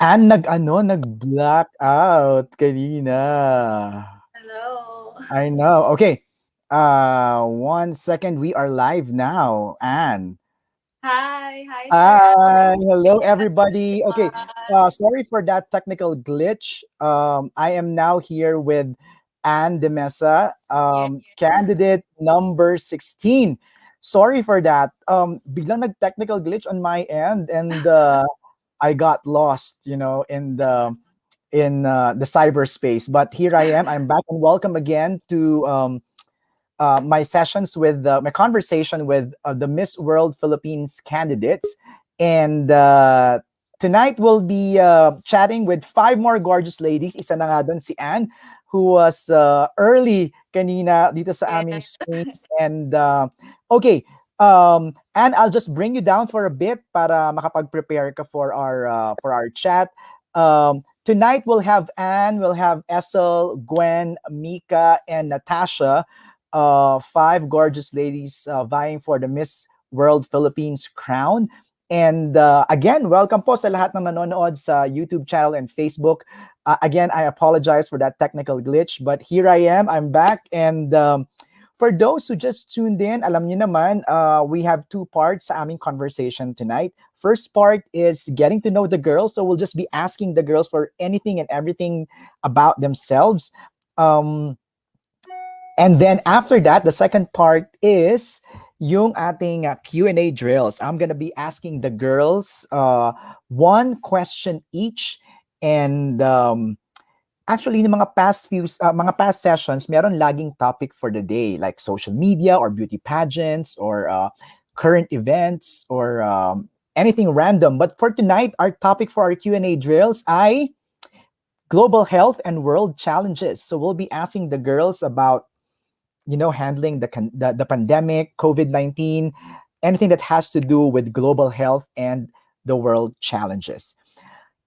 And nag-black out kanina. Hello. I know. Okay. 1 second. We are live now. And Hi, Sir hi, MJ. hello everybody. Okay. Everyone. Sorry for that technical glitch. I am now here with Ann Demesa, Yeah. candidate number 16. Sorry for that. Biglang nag-technical glitch on my end, and I got lost, in the cyberspace. But here I am. I'm back, and welcome again to my sessions with my conversation with the Miss World Philippines candidates. And tonight we'll be chatting with five more gorgeous ladies. Isa na nga doon si Anne, who was early kanina dito sa aming Yeah. screen. And okay, Anne, I'll just bring you down for a bit para makapag-prepare ka for our chat. Tonight we'll have Anne, we'll have Essel, Gwen, Mika, and Natasha, five gorgeous ladies vying for the Miss World Philippines crown. And again, welcome po sa lahat ng nanonood sa YouTube channel and Facebook. Again, I apologize for that technical glitch, but here I am. I'm back. And for those who just tuned in, alam niyo naman, we have two parts sa aming conversation tonight. First part is getting to know the girls. So we'll just be asking the girls for anything and everything about themselves. Um, and then after that, the second part is yung ating Q&A drills. I'm gonna be asking the girls one question each. And actually, in mga past sessions, meron laging topic for the day, like social media or beauty pageants or current events or anything random. But for tonight, our topic for our Q&A drills ay global health and world challenges. So we'll be asking the girls about handling the pandemic, COVID-19, anything that has to do with global health and the world challenges.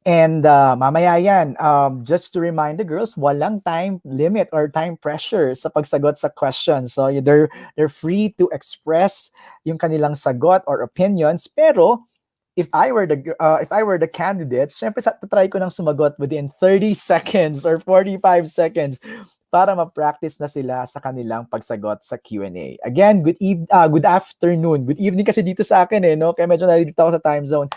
And mamaya yan, just to remind the girls, walang time limit or time pressure sa pagsagot sa questions. So they're free to express yung kanilang sagot or opinions. Pero if I were the candidates, syempre try ko nang sumagot within 30 seconds or 45 seconds para ma-practice na sila sa kanilang pagsagot sa Q&A. Again, good afternoon. Good evening kasi dito sa akin no? Kaya medyo nalilito ako sa time zone.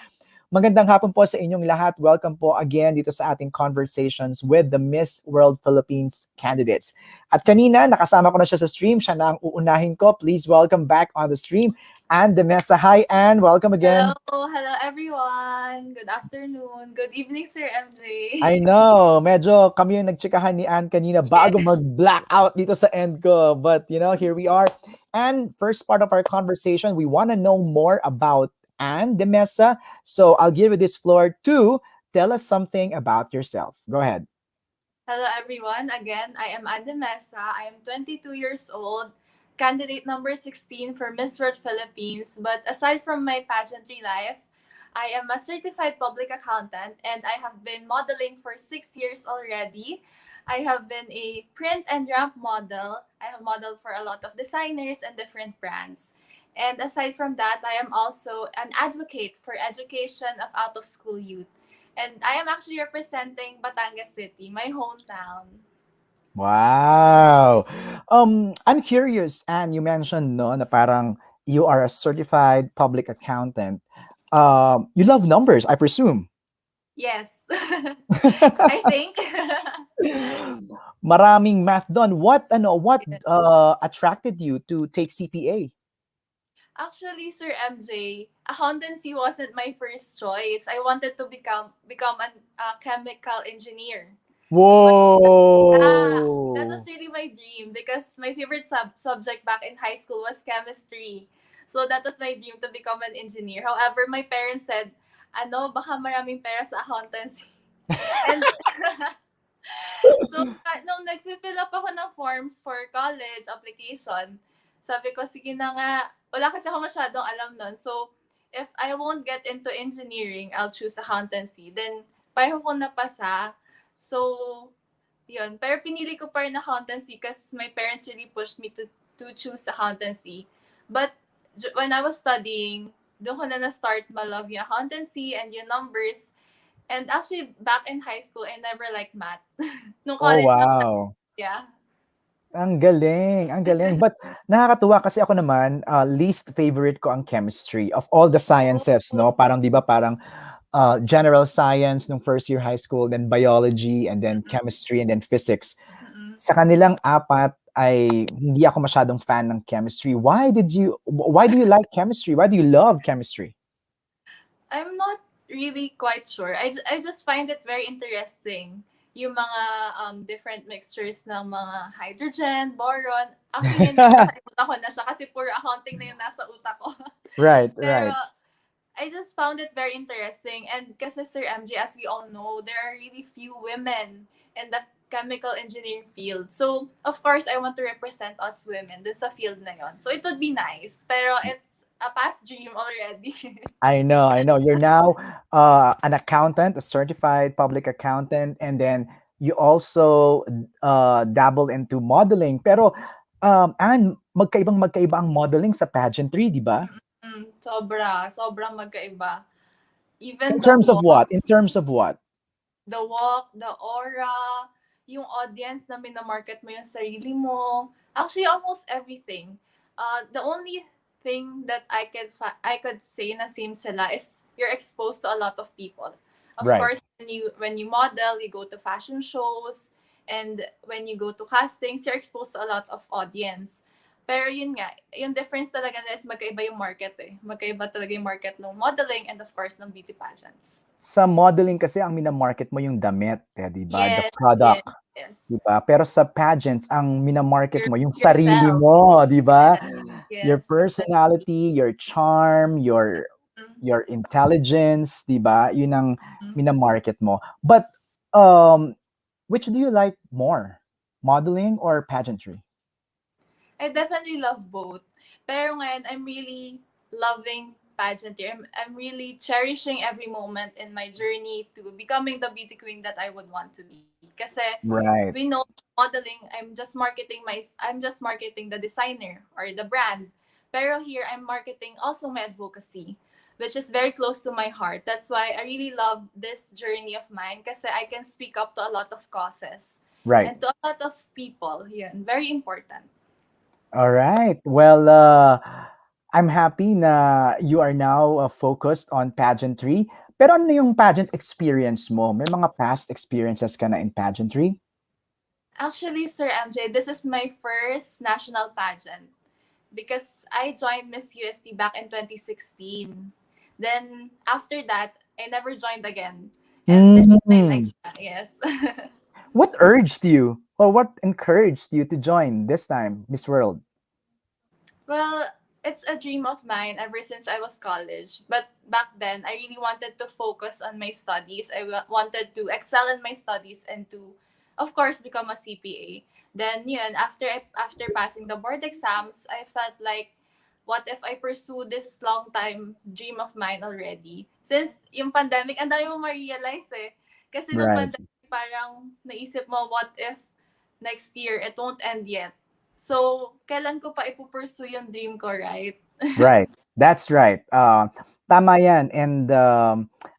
Magandang hapon po sa inyong lahat. Welcome po again dito sa ating conversations with the Miss World Philippines candidates. At kanina, nakasama ko na siya sa stream. Siya na ang uunahin ko. Please welcome back on the stream, Ann Demesa. Hi, Ann. Welcome again. Hello everyone. Good afternoon. Good evening, Sir MJ. I know, medyo kami yung nagtsikahan ni Ann kanina Yeah. bago mag-blackout dito sa end ko. But, here we are. And first part of our conversation, we want to know more about Ann Demesa. So I'll give you this floor to tell us something about yourself. Go ahead. Hello everyone. Again, I am Ann Demesa. I am 22 years old, candidate number 16 for Miss World Philippines. But aside from my pageantry life, I am a certified public accountant and I have been modeling for 6 years already. I have been a print and ramp model. I have modeled for a lot of designers and different brands. And aside from that, I am also an advocate for education of out of school youth. And I am actually representing Batangas City, my hometown. Wow. I'm curious, Anne, you mentioned no na parang you are a certified public accountant. You love numbers, I presume. Yes, I think. Maraming math doon. What attracted you to take CPA? Actually, Sir MJ, accountancy wasn't my first choice. I wanted to become a chemical engineer. But that was Whoa. really my dream because my favorite subject back in high school was chemistry. So that was my dream to become an engineer. However, my parents said, ano, baka maraming pera sa accountancy. And so, nung nag-fill up ako ng forms for college application, sabi ko, sige na nga, wala kasi ako masyadong alam nun. So, if I won't get into engineering, I'll choose accountancy. Then, pareho ko napasa. So, yun. Pero pinili ko pa rin accountancy because my parents really pushed me to choose accountancy. But when I was studying, doon ko na na-start ma-love yung accountancy and yung numbers. And actually, back in high school, I never liked math. Nung Oh, college lang, wow. yeah. Ang galing, ang galing. But nakakatuwa kasi ako naman, least favorite ko ang chemistry of all the Oh, sciences, no? Parang 'di ba parang general science nung first year high school, then biology, and then mm-mm, chemistry, and then physics. mm-mm. Sa kanilang apat ay hindi ako masyadong fan ng chemistry. Why do you like chemistry? Why do you love chemistry? I'm not really quite sure. I just find it very interesting. Yung mga different mixtures ng mga hydrogen, boron. Actually, ngayon nakakalimutan ko na siya kasi puro accounting na yung nasa utak ko. Right, Pero right. I just found it very interesting. And kasi Sir MJ, as we all know, there are really few women in the chemical engineering field. So, of course, I want to represent us women dun sa field na yon. So, it would be nice. Pero it's a past dream already. I know, I know. You're now an accountant, a certified public accountant, and then you also dabble into modeling. Pero, Anne, magkaibang-magkaiba ang modeling sa pageantry, di ba? Sobrang magkaiba. In Even terms of what? In terms of what? the walk, the aura, yung audience na minamarket mo yung sarili mo. Actually, almost everything. The only thing that I could say na same sila is you're exposed to a lot of people. Of Right. course, when you model, you go to fashion shows, and when you go to castings, you're exposed to a lot of audience. Pero yun nga, yung difference talaga na is magkaiba yung market eh. Magkaiba talaga yung market ng modeling and of course ng beauty pageants. Sa modeling kasi ang minamarket mo yung damit, eh, 'di ba? The Yes, yes, product, yes. 'di ba? Pero sa pageants ang minamarket Your, mo yung sarili yourself. mo, 'di ba? Yes, Your yes. Definitely. personality, your charm, Mm, your intelligence, 'di ba? Yun ang mm. minamarket mo. But um which do you like more? Modeling or pageantry? I definitely love both. Pero ngayon, I'm really loving pageantry. I'm really cherishing every moment in my journey to becoming the beauty queen that I would want to be. Kasi Right. we know modeling, I'm just marketing the designer or the brand. Pero here, I'm marketing also my advocacy, which is very close to my heart. That's why I really love this journey of mine kasi I can speak up to a lot of causes Right. and to a lot of people. Yun, very important. All right. Well, I'm happy na you are now focused on pageantry. Pero ano yung pageant experience mo? May mga past experiences ka na in pageantry? Actually, Sir MJ, this is my first national pageant because I joined Miss UST back in 2016. Then after that, I never joined again. And this is my Mm. next one, yes. What urged you or what encouraged you to join this time, Miss World? Well, it's a dream of mine ever since I was college. But back then, I really wanted to focus on my studies. Wanted to excel in my studies and to, of course, become a CPA. Then, yun, after passing the board exams, I felt like, what if I pursue this long time dream of mine already? Since yung pandemic, ang dami mo ma-realize eh. Kasi nung Right. pandemic, parang naisip mo, what if next year, it won't end yet? So, kailan ko pa ipupursue yung dream ko, right? Right. That's right. Tama yan. And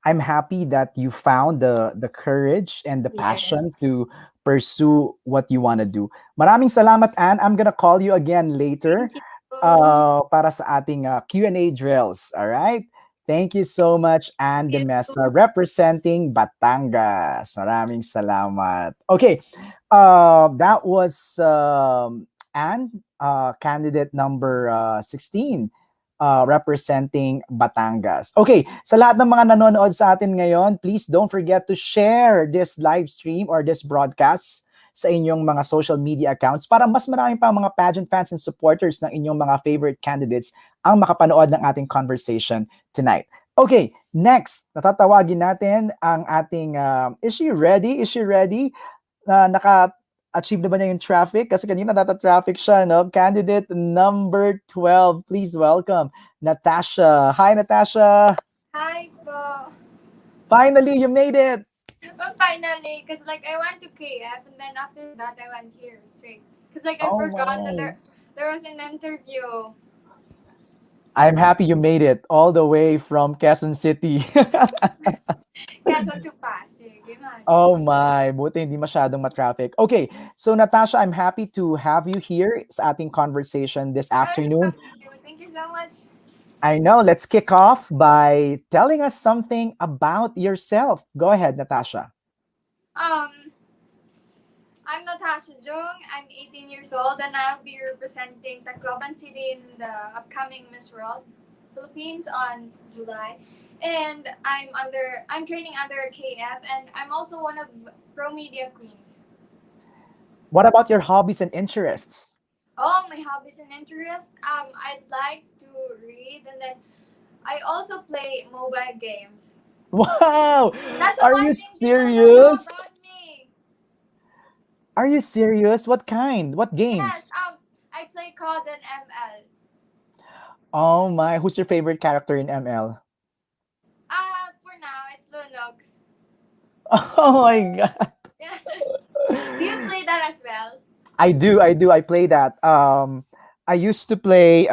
I'm happy that you found the courage and the Yes. passion to pursue what you want to do. Maraming salamat, Anne. I'm gonna call you again later Thank you. para sa ating Q&A drills. All right? Thank you so much, Ann Thank Demesa, you. representing Batangas. Maraming salamat. Okay, that was Anne, candidate number 16, representing Batangas. Okay, sa lahat ng mga nanonood sa atin ngayon, please don't forget to share this live stream or this broadcast sa inyong mga social media accounts para mas marami pa mga pageant fans and supporters ng inyong mga favorite candidates ang makapanood ng ating conversation tonight. Okay, next, natatawagin natin ang ating, is she ready? Is she ready? Naka-achieve na ba niya yung traffic? Kasi kanina nata-traffic siya, no? Candidate number 12, please welcome Natasha. Hi, Natasha. Hi po. Finally, you made it. But finally, because like I went to KF and then after that I went here straight. Because like I Oh, forgot that wow. there was an interview. I'm happy you made it all the way from Quezon City. Quezon to Pasig. Imagine. Oh my, buti hindi masyadong ma-traffic. Okay, so Natasha, I'm happy to have you here sa ating conversation this afternoon. Thank you. Thank you so much. I know, let's kick off by telling us something about yourself. Go ahead, Natasha. Um, I'm Natasha Jung. I'm 18 years old and I'll be representing Tacloban City in the upcoming Miss World Philippines on July. And I'm training under KF and I'm also one of Pro Media Queens. What about your hobbies and interests? Oh, my hobbies and interests. I'd like to read and then I also play mobile games. Wow! That's the Are you one thing people don't know serious? about me. Are you serious? What kind? What Yes, games? I play COD and ML. Oh my, who's your favorite character in ML? For now, it's Lunox. Oh my god. Yeah. Do you play that as well? I play that. I used to play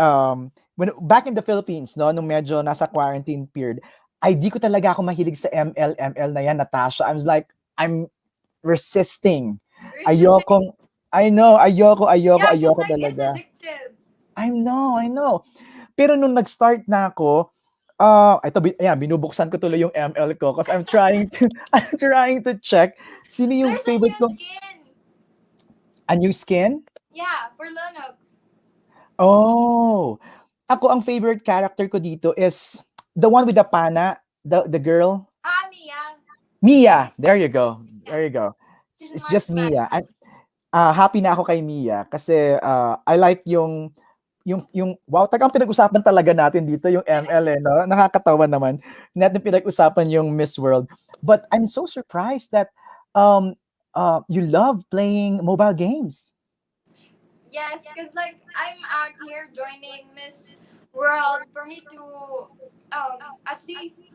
when back in the Philippines, no, nung medyo nasa quarantine period. Ay di ko talaga ako mahilig sa ML na yan, Natasha. I was like, I'm resisting. Resisting. Ayokong Yeah, because ayoko like it's talaga. addictive. I know. Pero nung nag-start na ako, ito ayan, binubuksan ko tuloy yung ML ko because I'm trying to I'm trying to check sino yung There's a favorite new ko. skin. A new skin? Yeah, for Lunox. Oh. Ako ang favorite character ko dito is the one with the pana, the girl. Mia. Mia. There you go. Yeah, There you go. she's It's my just Mia. friend. Happy na ako kay Mia kasi I like yung wow, tagang pinag-usapan talaga natin dito yung ML eh, no? Nakakatawa naman. Natin pinag-usapan yung Miss World. But I'm so surprised that um you love playing mobile games. Yes, because like I'm out here joining Miss World for me to at least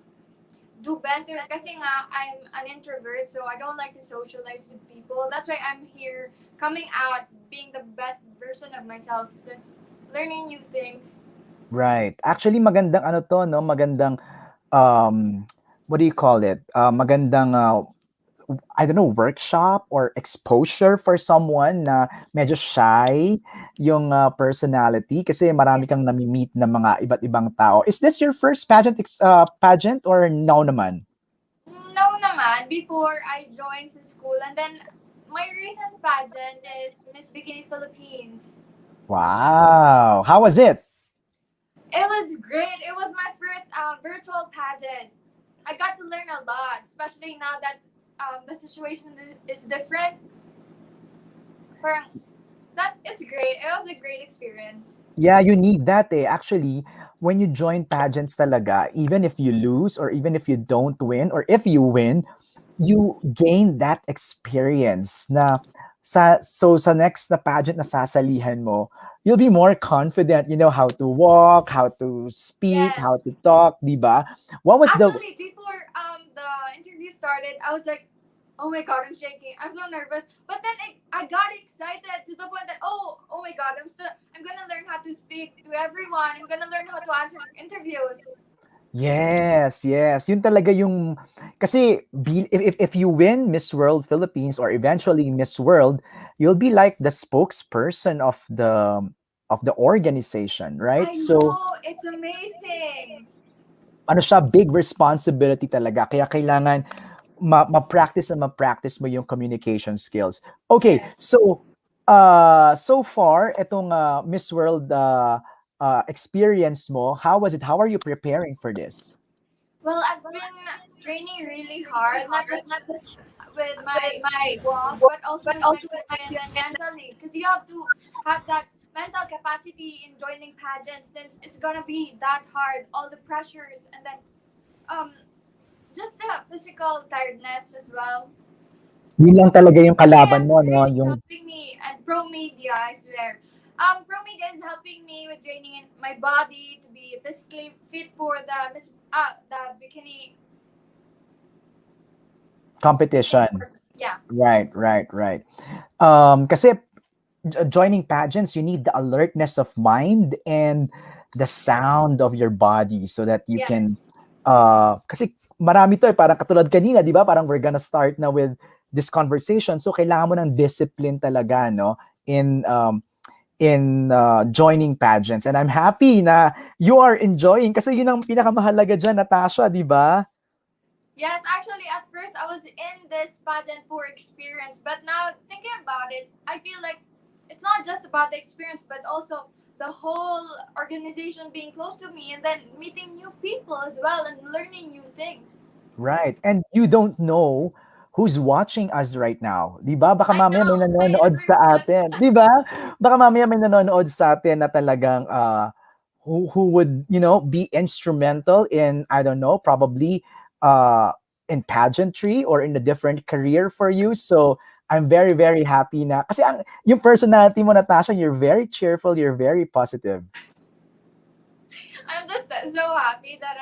do better kasi nga I'm an introvert so I don't like to socialize with people. That's why I'm here coming out being the best version of myself, just learning new things. Right. Actually magandang ano to, no? Magandang what do you call it? Magandang I don't know, workshop or exposure for someone na medyo shy yung personality kasi marami kang nami-meet na mga iba't ibang tao. Is this your first pageant or no naman? No naman, before I joined sa school and then my recent pageant is Miss Bikini Philippines. Wow. How was it? It was great. It was my first virtual pageant. I got to learn a lot, especially now that the situation is different. Parang, that it's great. It was a great experience. Yeah, you need that eh. Actually, when you join pageants talaga, even if you lose or even if you don't win or if you win, you gain that experience na sa next na pageant na sasalihan mo, you'll be more confident. You know how to walk, how to speak, Yes. how to talk, di ba? What was the Actually, before the interview started, I was like, "Oh my god, I'm shaking. I'm so nervous." But then I got excited to the point that oh my god, I'm gonna learn how to speak to everyone. I'm gonna learn how to answer interviews. Yes. Yun talaga yung kasi if you win Miss World Philippines or eventually Miss World, you'll be like the spokesperson of the organization, right? I So know it's amazing. ano siya, big responsibility talaga. Kaya kailangan ma-practice na ma-practice mo yung communication skills. Okay, Yes. so so far itong Miss World experience mo, how was it? How are you preparing for this? Well, I've been training really hard, not just with my walk, but also with my physically and then mentally. Because you have to have that mental capacity in joining pageants, since it's gonna be that hard. All the pressures and then um just the physical tiredness as well. Yun lang talaga yung kalaban KF mo, is no? really Yung helping me, and Pro Media, I swear. Pro Media is helping me with training in my body to be physically fit for the bikini. competition. Yeah. Right. Kasi joining pageants, you need the alertness of mind and the sound of your body so that you Yes. can kasi marami to eh, parang katulad kanina, di ba? Parang we're gonna start na with this conversation. So kailangan mo ng discipline talaga, no? In joining pageants. And I'm happy na you are enjoying kasi yun ang pinakamahalaga dyan, Natasha, di ba? Yes, actually, at first I was in this pageant for experience, but now thinking about it, I feel like it's not just about the experience, but also the whole organization being close to me and then meeting new people as well and learning new things. Right. And you don't know who's watching us right now. 'Di ba? Baka I mamaya may know, I nanonood sa understand. atin, 'di ba? Baka mamaya may nanonood sa atin na talagang who would, be instrumental in, I don't know, probably uh in pageantry or in a different career for you. So I'm very very happy na kasi yung personality mo, Natasha, you're very cheerful, you're very positive. I'm just so happy that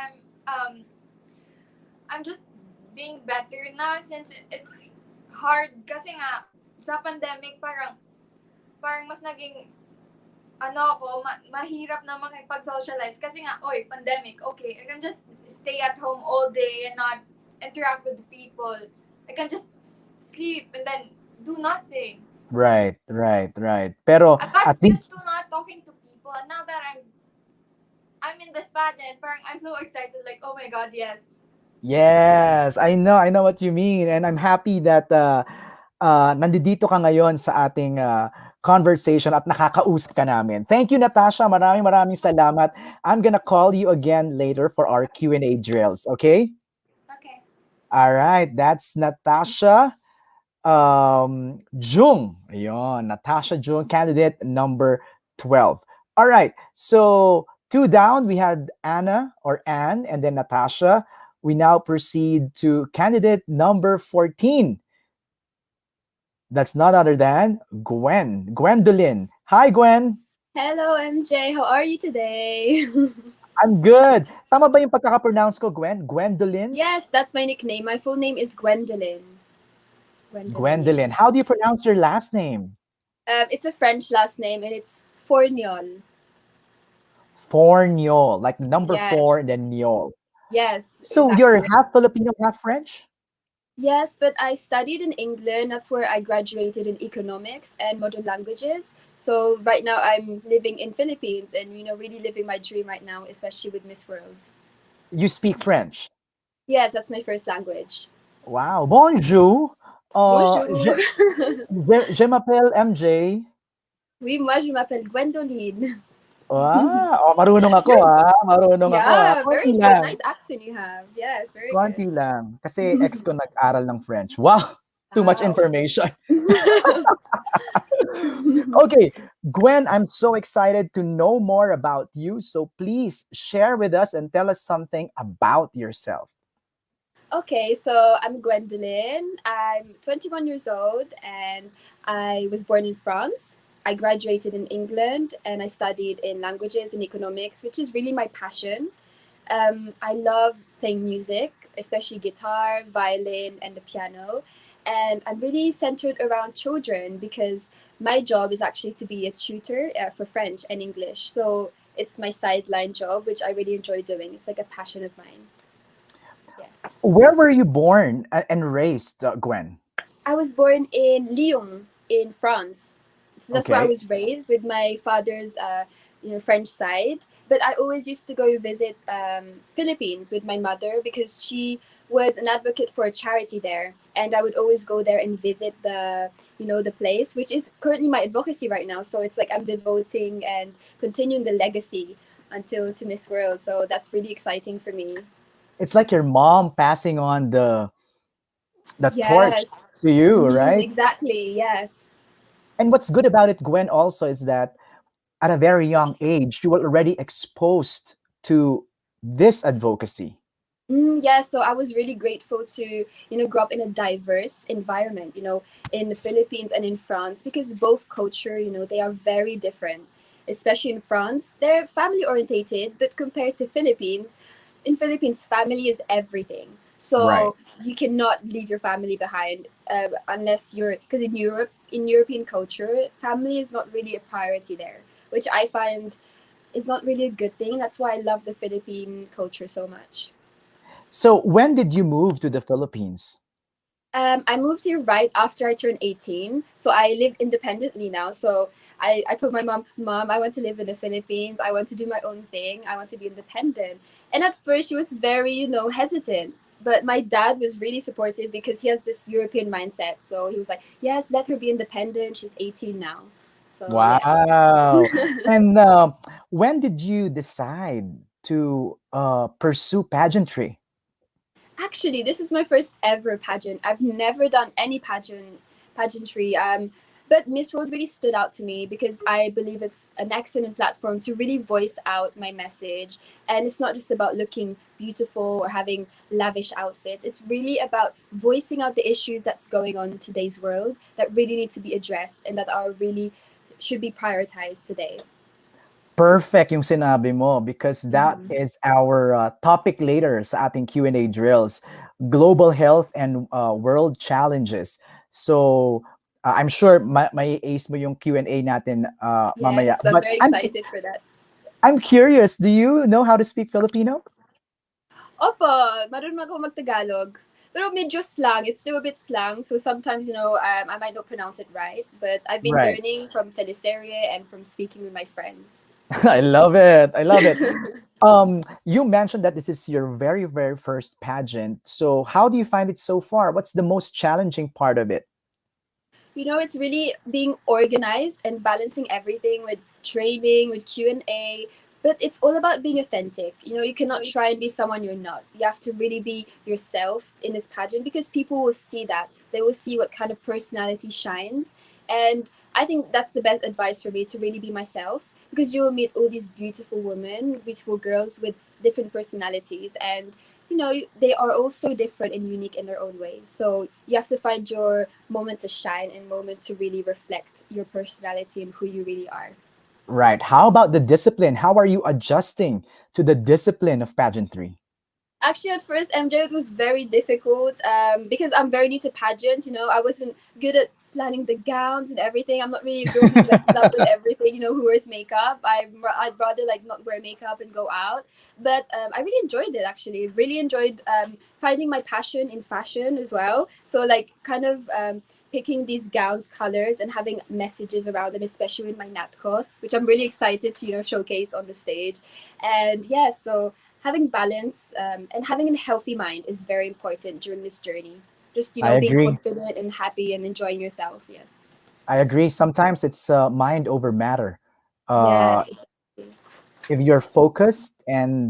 I'm just being better now since it's hard kasi nga sa pandemic parang mas naging mahirap na makipag-socialize kasi nga, oy, pandemic, okay, I can just stay at home all day and not interact with people. I can just sleep and then do nothing. Right, right, right. Pero I got at used least to not talking to people, and now that I'm in this pageant, parang I'm so excited, like, oh my god, yes. yes, I know what you mean, and I'm happy that nandito ka ngayon sa ating conversation at nakakausap ka namin. Thank you, Natasha. Maraming maraming salamat. I'm gonna call you again later for our Q&A drills, okay? Okay. All right, that's Natasha Jung. Ayun, Natasha Jung, candidate number 12. All right, so two down, we had Anna or Anne and then Natasha. We now proceed to candidate number 14. That's none other than Gwendolyn. Hi, Gwen. Hello, MJ. How are you today? I'm good. Tama ba yung pagkaka-pronounce ko, Gwen? Gwendolyn? Yes, that's my nickname. My full name is Gwendolyn. Gwendolyn, Gwendolyn. yes. How do you pronounce your last name? It's a French last name and it's Fournion. Forniol, like number four Yes. and then Niol. Yes, So you're exactly. half Filipino, half French? Yes, but I studied in England. That's where I graduated in economics and modern languages. So right now I'm living in Philippines and really living my dream right now, especially with Miss World. You speak French. Yes, that's my first language. Wow. Bonjour. Bonjour. Je m'appelle MJ. Oui, moi je m'appelle Gwendoline. Marunong ako Marunong ako Yeah, Konti very good. lang. Nice accent you have. Yes, very Konti good. lang. Kasi ex ko nag-aral ng French. Wow! Too much Wow. information. Okay, Gwen, I'm so excited to know more about you. So please share with us and tell us something about yourself. Okay, so I'm Gwendolyn. I'm 21 years old and I was born in France. I graduated in England and I studied in languages and economics, which is really my passion. I love playing music, especially guitar, violin, and the piano. And I'm really centered around children because my job is actually to be a tutor for French and English. So it's my sideline job, which I really enjoy doing. It's like a passion of mine. Yes. Where were you born and raised, Gwen? I was born in Lyon, in France. So that's where I Okay. was raised with my father's, French side. But I always used to go visit Philippines with my mother because she was an advocate for a charity there, and I would always go there and visit the place, which is currently my advocacy right now. So it's like I'm devoting and continuing the legacy until to Miss World. So that's really exciting for me. It's like your mom passing on the torch Yes. to you, Mhm, right? exactly. Yes. And what's good about it, Gwen, also is that at a very young age, you were already exposed to this advocacy. Yeah, so I was really grateful to, grow up in a diverse environment, in the Philippines and in France, because both culture, they are very different. Especially in France, they're family orientated, but compared to Philippines, in Philippines, family is everything. Right. So you cannot leave your family behind unless because in European culture, family is not really a priority there, which I find is not really a good thing. That's why I love the Philippine culture so much. So when did you move to the Philippines? I moved here right after I turned 18. So I live independently now. So I told my mom, Mom, I want to live in the Philippines. I want to do my own thing. I want to be independent. And at first, she was very, hesitant. But my dad was really supportive because he has this European mindset. So he was like, yes, let her be independent. She's 18 now. So, yes. Wow. And when did you decide to pursue pageantry? Actually, this is my first ever pageant. I've never done any pageantry. But Miss World really stood out to me because I believe it's an excellent platform to really voice out my message. And it's not just about looking beautiful or having lavish outfits. It's really about voicing out the issues that's going on in today's world that really need to be addressed and that are really should be prioritized today. Perfect yung sinabi mo because that Mhm. is our topic later sa ating Q&A drills, global health and world challenges. So I'm sure may ace mo yung Q&A natin mamaya. Yes, I'm But very excited for that. I'm curious, do you know how to speak Filipino? Opo, marunong ako mag-Tagalog. Pero medyo slang. It's still a bit slang. So sometimes, I might not pronounce it right. But I've been Right. learning from teleserye and from speaking with my friends. I love it. I love it. You mentioned that this is your very, very first pageant. So how do you find it so far? What's the most challenging part of it? It's really being organized and balancing everything with training, with Q&A. But it's all about being authentic. You cannot try and be someone you're not. You have to really be yourself in this pageant because people will see that. They will see what kind of personality shines. And I think that's the best advice for me, to really be myself, because you will meet all these beautiful women, beautiful girls with different personalities. And they are all so different and unique in their own way. So you have to find your moment to shine and moment to really reflect your personality and who you really are. Right. How about the discipline? How are you adjusting to the discipline of pageantry? Actually, at first, MJ, it was very difficult because I'm very new to pageants. I wasn't good at planning the gowns and everything. I'm not really a girl who dresses up with everything. Who wears makeup. I'd rather like not wear makeup and go out. But I really enjoyed it. Actually, really enjoyed finding my passion in fashion as well. So like kind of. Picking these gowns colors and having messages around them, especially with my natkos, which I'm really excited to showcase on the stage. And yeah, so having balance and having a healthy mind is very important during this journey. Just I being agree. confident and happy and enjoying yourself. Yes. I agree. Sometimes it's mind over matter. Uh, Yes. Exactly. if you're focused and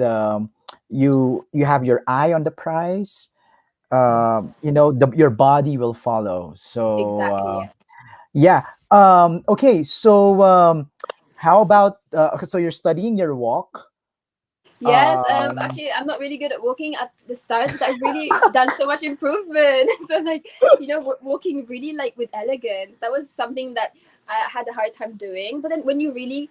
you have your eye on the prize, your body will follow. So Exactly. Yeah. yeah. Okay. So how about so you're studying your walk? Yes, Um, actually, I'm not really good at walking at the start, but I've really done so much improvement. So, like, walking really like with elegance. That was something that I had a hard time doing. But then when you really,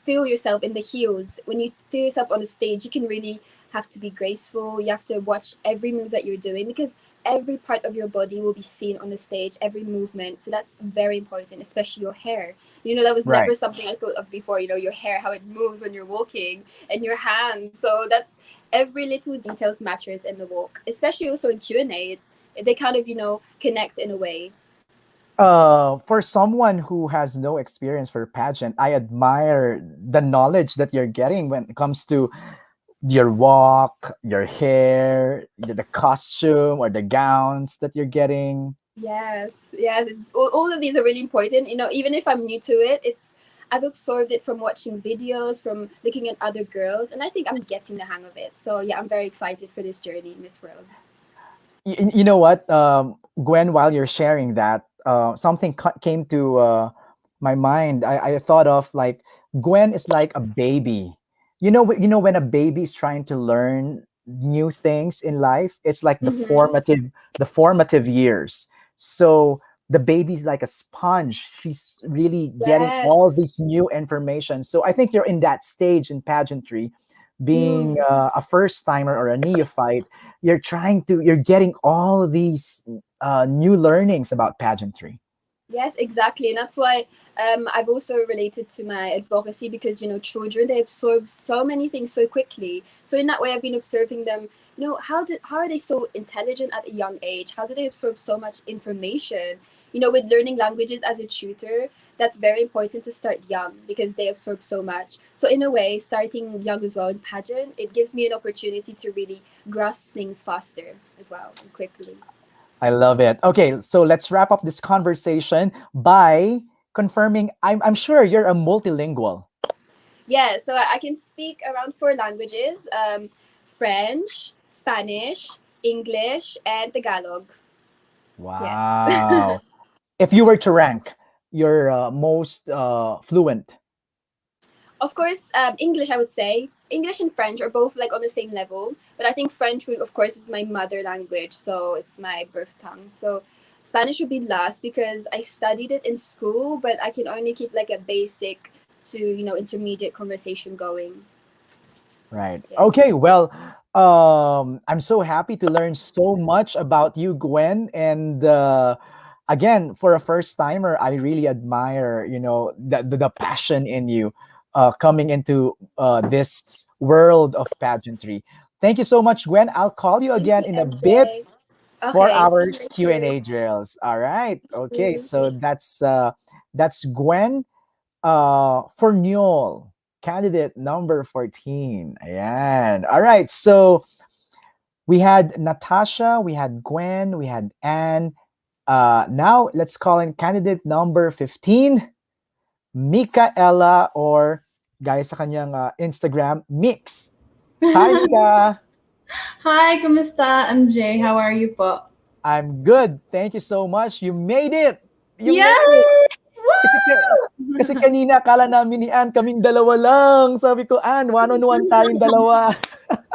feel yourself in the heels, when you feel yourself on the stage, you can really have to be graceful. You have to watch every move that you're doing because every part of your body will be seen on the stage, every movement. So that's very important, especially your hair. That was never right. something I thought of before. Your hair, how it moves when you're walking and your hands. So that's every little details matters in the walk, especially also in Q&A. They kind of connect in a way. For someone who has no experience for pageant, I admire the knowledge that you're getting when it comes to your walk, your hair, the costume or the gowns that you're getting. Yes, it's all of these are really important. Even if I'm new to it, I've absorbed it from watching videos, from looking at other girls, and I think I'm getting the hang of it. So yeah, I'm very excited for this journey in Miss World. You know what, Gwen, while you're sharing that, something came to my mind. I thought of like Gwen is like a baby. When a baby is trying to learn new things in life, it's like Mm-hmm. the formative years. So the baby's like a sponge. She's really getting all Yes. these new information. So I think you're in that stage in pageantry, being Mm. a first timer or a neophyte. You're getting all of these new learnings about pageantry. Yes, exactly. And that's why I've also related to my advocacy because, children, they absorb so many things so quickly. So in that way, I've been observing them, how are they so intelligent at a young age? How do they absorb so much information? With learning languages as a tutor, that's very important to start young because they absorb so much. So in a way, starting young as well in pageant, it gives me an opportunity to really grasp things faster as well and quickly. I love it. Okay, so let's wrap up this conversation by confirming I'm sure you're a multilingual. Yeah, so I can speak around four languages: French, Spanish, English, and Tagalog. Yes. Wow. If you were to rank your most fluent. Of course, English, I would say. English and French are both like on the same level, but I think French would, of course, is my mother language, so it's my birth tongue. So Spanish would be last because I studied it in school, but I can only keep like a basic to, intermediate conversation going. Right. Yeah. Okay. Well, I'm so happy to learn so much about you, Gwen. And again, for a first timer, I really admire, the passion in you coming into this world of pageantry. Thank you so much, Gwen. I'll call you Thank again you, in a bit MJ. for Okay, see our you later. Q&A drills. All right. Okay. Mm. So that's Gwen for Nyol, candidate number 14. Ayan. All right. So we had Natasha, we had Gwen, we had Anne. Now let's call in candidate number 15, Mika Ella, or guys sa kanyang Instagram, Mix. Hi, Mika. Hi, kumusta, MJ? How are you po? I'm good. Thank you so much. You made it. You made it. Yes! Kasi, kasi Woo! kanina akala namin ni Ann kaming dalawa lang. Sabi ko, Ann, one-on-one tayong dalawa.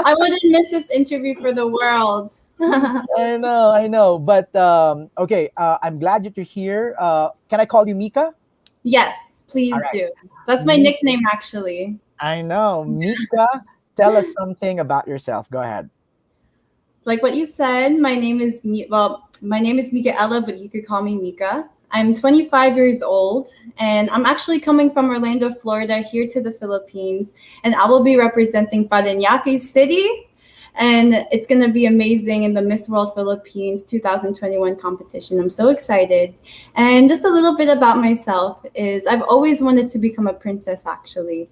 I wouldn't miss this interview for the world. I know. But okay, I'm glad that you're here. Can I call you Mika? Yes, All please right. do. That's my Mi- nickname, actually. I know. Mika, tell us something about yourself. Go ahead. Like what you said, my name is Micaela, but you could call me Mika. I'm 25 years old, and I'm actually coming from Orlando, Florida, here to the Philippines, and I will be representing Parañaque City, and it's gonna be amazing in the Miss World Philippines 2021 competition. I'm so excited. And just a little bit about myself is I've always wanted to become a princess, actually.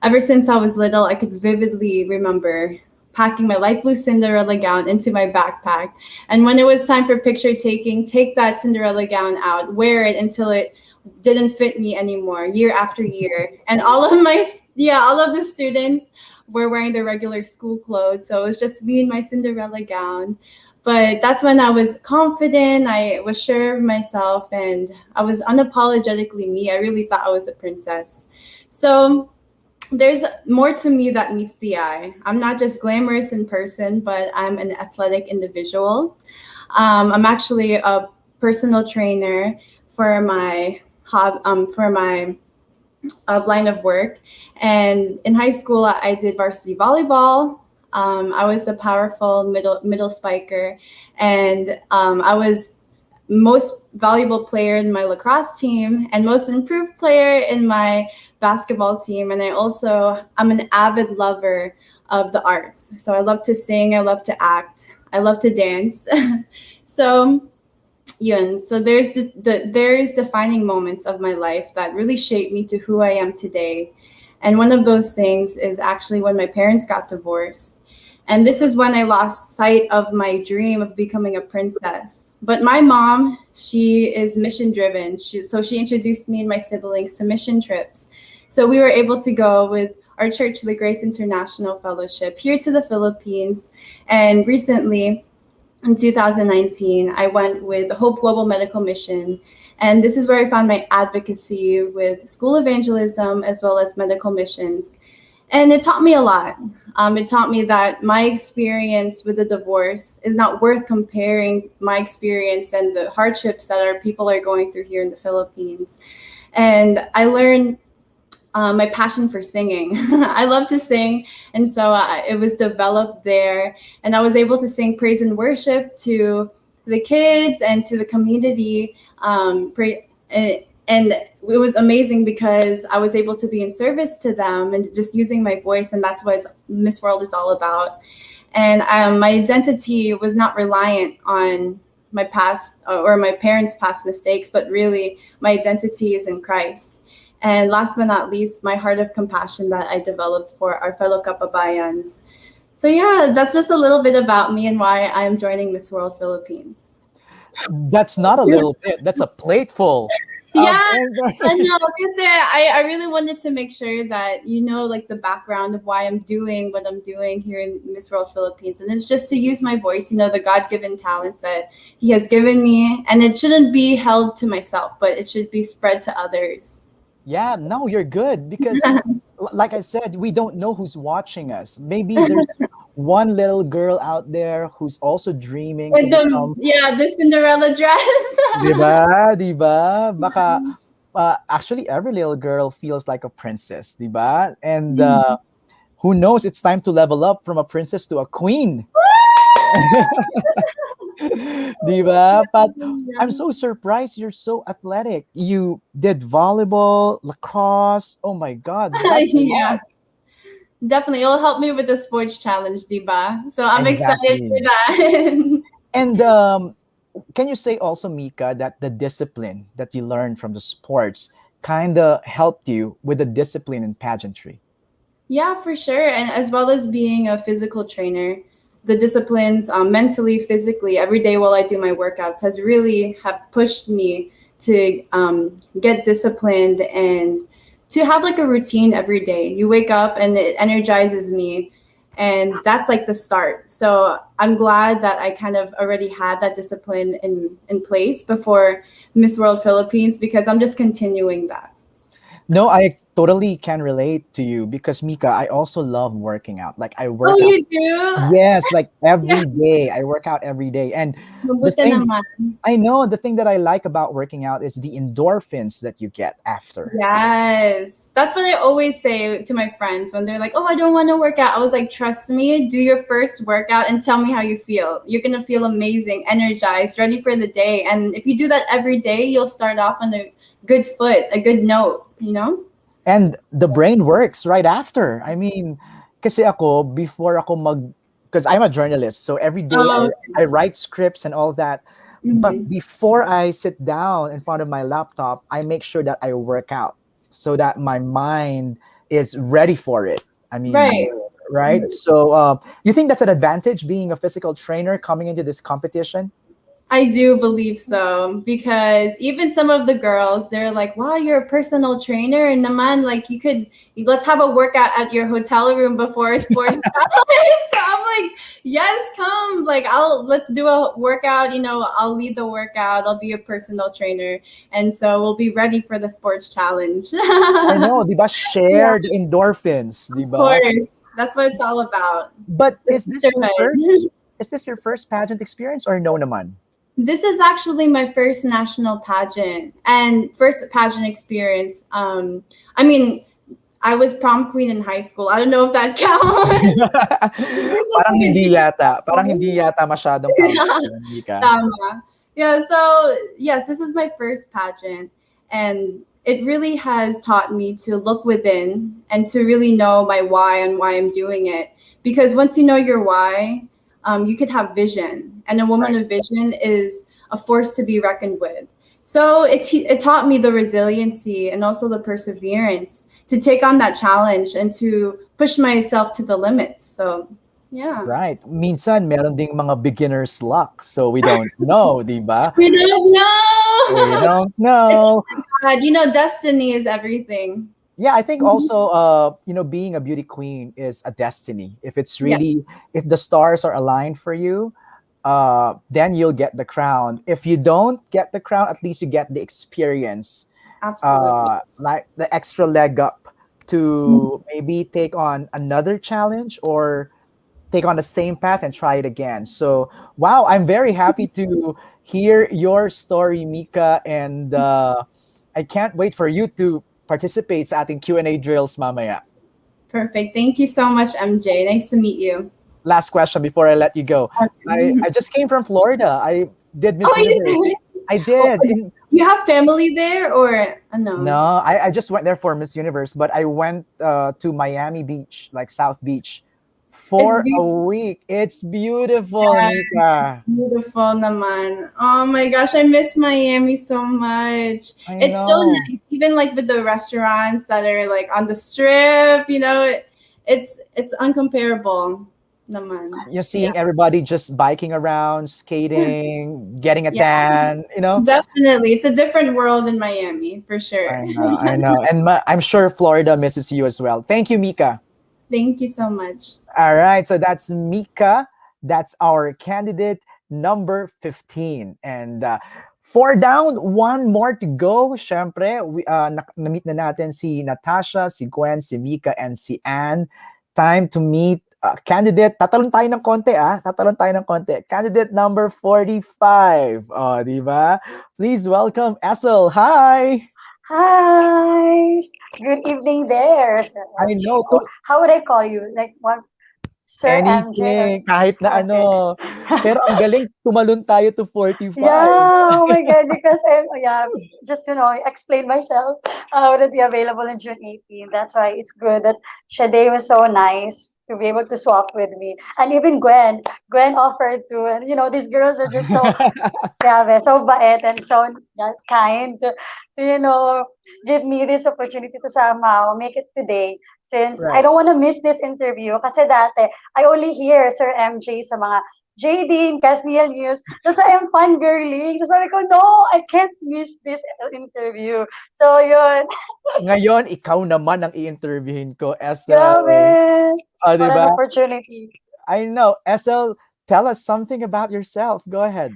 Ever since I was little, I could vividly remember packing my light blue Cinderella gown into my backpack. And when it was time for picture taking, take that Cinderella gown out, wear it until it didn't fit me anymore, year after year. And all of the students were wearing their regular school clothes. So it was just me in my Cinderella gown. But that's when I was confident, I was sure of myself, and I was unapologetically me. I really thought I was a princess. So there's more to me that meets the eye. I'm not just glamorous in person, but I'm an athletic individual. I'm actually a personal trainer for my for my line of work. And in high school, I did varsity volleyball. I was a powerful middle spiker, and I was most valuable player in my lacrosse team and most improved player in my basketball team. And I'm an avid lover of the arts. So I love to sing, I love to act, I love to dance. So yun. So there's defining moments of my life that really shaped me to who I am today. And one of those things is actually when my parents got divorced. And this is when I lost sight of my dream of becoming a princess. But my mom, she is mission driven. So she introduced me and my siblings to mission trips. So we were able to go with our church, the Grace International Fellowship, here to the Philippines. And recently, in 2019, I went with the Hope Global Medical Mission. And this is where I found my advocacy with school evangelism as well as medical missions. And it taught me a lot. It taught me that my experience with the divorce is not worth comparing my experience and the hardships that our people are going through here in the Philippines. And I learned my passion for singing. I love to sing, and so it was developed there. And I was able to sing praise and worship to the kids and to the community, And it was amazing because I was able to be in service to them and just using my voice, and that's what Miss World is all about. And my identity was not reliant on my past or my parents' past mistakes, but really my identity is in Christ. And last but not least, my heart of compassion that I developed for our fellow Kababayans. So yeah, that's just a little bit about me and why I'm joining Miss World Philippines. That's not a little bit. That's a plateful of Yeah, I information. know. Because I really wanted to make sure that you know, like the background of why I'm doing what I'm doing here in Miss World Philippines, and it's just to use my voice, you know, the God-given talents that He has given me, and it shouldn't be held to myself, but it should be spread to others. Yeah, no, you're good because, like I said, we don't know who's watching us. Maybe there's one little girl out there who's also dreaming to With the become, yeah, the Cinderella di dress. ba? Di ba? Baka, actually, every little girl feels like a princess, di ba? And who knows, it's time to level up from a princess to a queen. Di ba? But I'm so surprised you're so athletic. You did volleyball, lacrosse. Oh my God, that's a Yeah, lot. definitely. It'll help me with the sports challenge, diba? So I'm excited for Exactly. that. And can you say also, Mika, that the discipline that you learned from the sports kind of helped you with the discipline in pageantry? Yeah, for sure. And as well as being a physical trainer, the disciplines mentally, physically, every day while I do my workouts has really have pushed me to get disciplined and to have like a routine every day. You wake up and it energizes me. And that's like the start. So I'm glad that I kind of already had that discipline in place before Miss World Philippines because I'm just continuing that. No, I totally can relate to you because, Mika, I also love working out. Like I Oh, work out. you do? Yes, like Yeah. every day. I work out every day. And the Mabuti thing naman. I know the thing that I like about working out is the endorphins that you get after. Yes. That's what I always say to my friends when they're like, oh, I don't want to work out. I was like, trust me, do your first workout and tell me how you feel. You're going to feel amazing, energized, ready for the day. And if you do that every day, you'll start off on a good foot, a good note, you know? And the brain works right after. I mean, kasi ako, before ako because I'm a journalist, so every day Oh, I write scripts and all that. But mhm. before I sit down in front of my laptop, I make sure that I work out so that my mind is ready for it. I mean, Right. right? So, you think that's an advantage being a physical trainer coming into this competition? I do believe so because even some of the girls, they're like, "Wow, you're a personal trainer, and naman, like let's have a workout at your hotel room before a sports challenge." So I'm like, "Yes, come, like let's do a workout. You know, I'll lead the workout. I'll be a personal trainer, and so we'll be ready for the sports challenge." I know, di ba? Yeah, Shared endorphins, di of ba? course, that's what it's all about. But The sisterhood. is this your first pageant experience or no naman? This is actually my first national pageant and first pageant experience. I mean, I was prom queen in high school. I don't know if that counts. This is Parang like a hindi yata. Parang hindi different yata masyadong count yun, Mika. Tama. Yeah, so yes, this is my first pageant and it really has taught me to look within and to really know my why and why I'm doing it. Because once you know your why, you could have vision, and a woman Right. of vision is a force to be reckoned with. So it taught me the resiliency and also the perseverance to take on that challenge and to push myself to the limits. So yeah. Right. Minsan, meron ding mga beginner's luck. So we don't know, di ba? We don't We know. don't It's know. God, you know, destiny is everything. Yeah, I think Mhm. also, being a beauty queen is a destiny. If it's Yeah, really, if the stars are aligned for you, then you'll get the crown. If you don't get the crown, at least you get the experience, absolutely. like the extra leg up to maybe take on another challenge or take on the same path and try it again. So, wow, I'm very happy to hear your story, Mika, and I can't wait for you to participate sa ating Q&A drills mamaya. Perfect. Thank you so much, MJ. Nice to meet you. Last question before I let you go. I Okay. just came from Florida. I did Miss Oh, Universe. you did? I Oh, did. In you have family there or no? No, I just went there for Miss Universe, but I went to Miami Beach, like South Beach, It's for a week. It's beautiful, Mika. beautiful naman. Oh my gosh, I miss Miami so much. I It's so know. nice, even like with the restaurants that are like on the strip. It's uncomparable naman. You're Yeah, seeing everybody just biking around, skating, getting a yeah, tan, you know? definitely. It's a different world in Miami for sure. I know, I know. And I'm sure Florida misses you as well. Thank you, Mika. Thank you so much. All right, so that's Mika. That's our candidate number 15. And four down, one more to go. Syempre, na-meet na natin si Natasha, si Gwen, si Mika, and si Ann. Time to meet candidate. Tatalon tayo ng konti, ah. Tatalon tayo ng konti. Candidate number 45. Oh, di ba? Please welcome Essel. Hi! Hi. Good evening there, Sir I MJ. know, Oh, how would I call you? Like what? Sir MJ? anything, kahit na Okay. ano. Pero ang galing, tumalon tayo to 45. Yeah, oh my God, because yeah, just to know, explain myself, I wouldn't be available in June 18. That's why it's good that Shade was so nice to be able to swap with me. And even Gwen offered to, and these girls are just so grabe, so bait and so kind to, give me this opportunity to somehow make it today. Since I Right. don't want to miss this interview kasi dati, I only hear Sir MJ sa mga JD, Kathniel News. That's why I'm fangirling. So sabi ko, no, I can't miss this interview. So yun, Ngayon, ikaw naman ang i-interviewin ko, Essel. grabe. Oh, di What an ba? opportunity. I know. Essel, tell us something about yourself. Go ahead.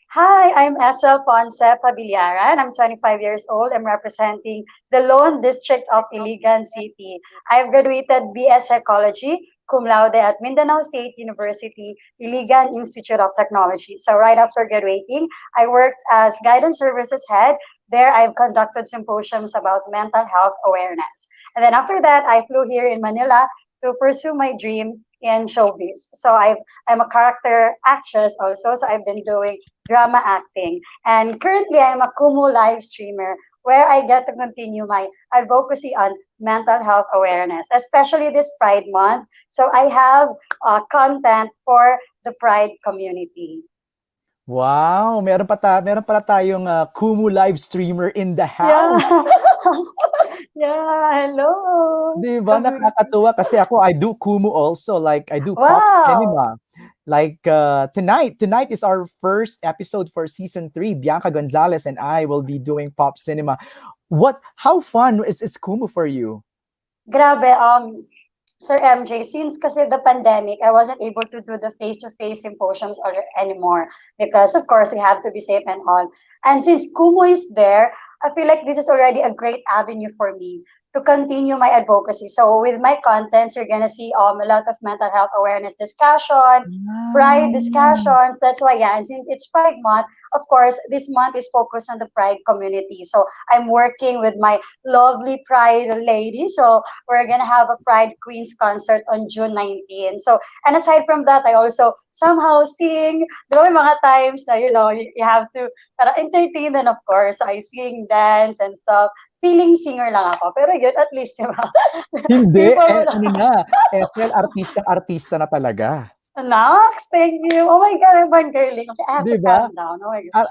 Hi, I'm Essel Ponce Pabiliaran. I'm 25 years old. I'm representing the Lone District of Iligan City. I've graduated BS Psychology, cum laude at Mindanao State University, Iligan Institute of Technology. So right after graduating, I worked as guidance services head. There, I've conducted symposiums about mental health awareness. And then after that, I flew here in Manila to pursue my dreams in showbiz. So I'm a character actress also. So I've been doing drama acting. And currently, I'm a Kumu live streamer where I get to continue my advocacy on mental health awareness, especially this Pride Month. So I have content for the Pride community. Wow, meron pala tayong Kumu live streamer in the Yeah. house. Yeah, hello. Di ba? Community. Nakakatuwa kasi ako, I do Kumu also. Like, I do pop Wow. cinema. Like, tonight is our first episode for season 3. Bianca Gonzalez and I will be doing pop cinema. How fun is Kumu for you? Grabe, Sir MJ, since kasi the pandemic, I wasn't able to do the face-to-face symposiums anymore because, of course, we have to be safe and all. And since Kumu is there, I feel like this is already a great avenue for me to continue my advocacy. So with my contents, you're gonna see a lot of mental health awareness discussion, pride Ah, discussions. That's why, yeah. And since it's Pride Month, of course, this month is focused on the Pride community. So I'm working with my lovely Pride lady. So we're gonna have a Pride Queens concert on June 19. So, and aside from that, I also somehow sing. There are mga times that you have to entertain. Then of course, I sing, dance, and stuff. Feeling singer lang ako. Pero yun, at least, di ba? hindi. People Eh, will, ano na, Ethel, artista na talaga. Nox, thank you. Oh my God, I'm fangirling. Okay, I have Di to ba? calm down. Oh my God.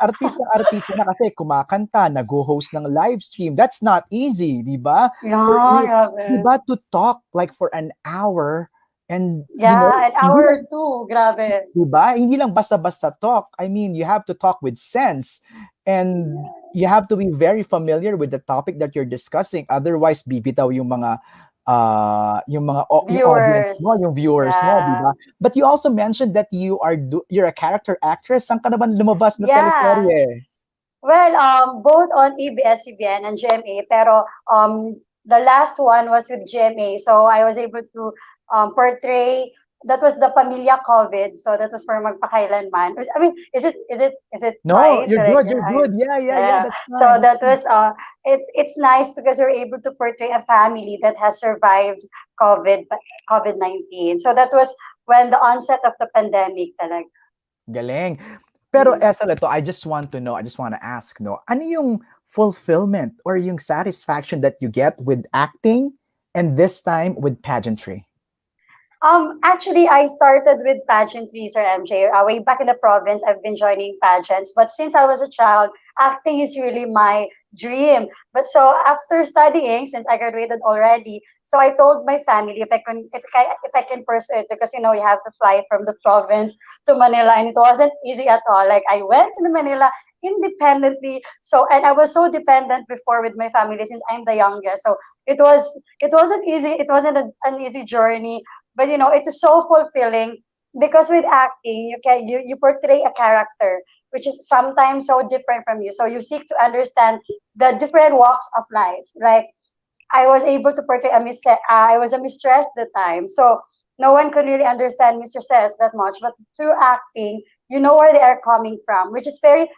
Artista na kasi kumakanta, nag-host ng live stream. That's not easy, di ba? For Yeah, you, di grabe. ba, to talk like for an hour and, Yeah, an hindi hour lang, or two. Grabe. di ba? Hindi lang basta-basta talk. I mean, you have to talk with sense and you have to be very familiar with the topic that you're discussing. Otherwise, bibitaw yung audience mo, Viewers. yung viewers mo, di Yeah. ba? But you also mentioned that you're a character actress. Saan ka naman lumabas na Yeah. teleserye? Well, both on ABS-CBN and GMA, pero the last one was with GMA, so I was able to portray. That was the Pamilya COVID, so that was for magpakailanman. I mean, is it No, fine? you're good. You're good. Yeah. Yeah. That's So fine. that was it's nice because you're able to portray a family that has survived COVID-19. So that was when the onset of the pandemic, talaga. Galing. Pero Essel, ito, I just want to know, I just want to ask, no, ano yung fulfillment or yung satisfaction that you get with acting and this time with pageantry? Actually, I started with pageantry, Sir MJ. Way back in the province, I've been joining pageants. But since I was a child, acting is really my dream. But so after studying, since I graduated already, so I told my family if I can pursue it because you have to fly from the province to Manila, and it wasn't easy at all. Like I went to Manila independently. So and I was so dependent before with my family since I'm the youngest. So it wasn't easy. It wasn't an easy journey, but it is so fulfilling because with acting you portray a character which is sometimes so different from you, so you seek to understand the different walks of life. Like I was able to portray a mistress. I was a mistress at the time, so no one could really understand mistresses that much. But through acting, you know where they are coming from, which is very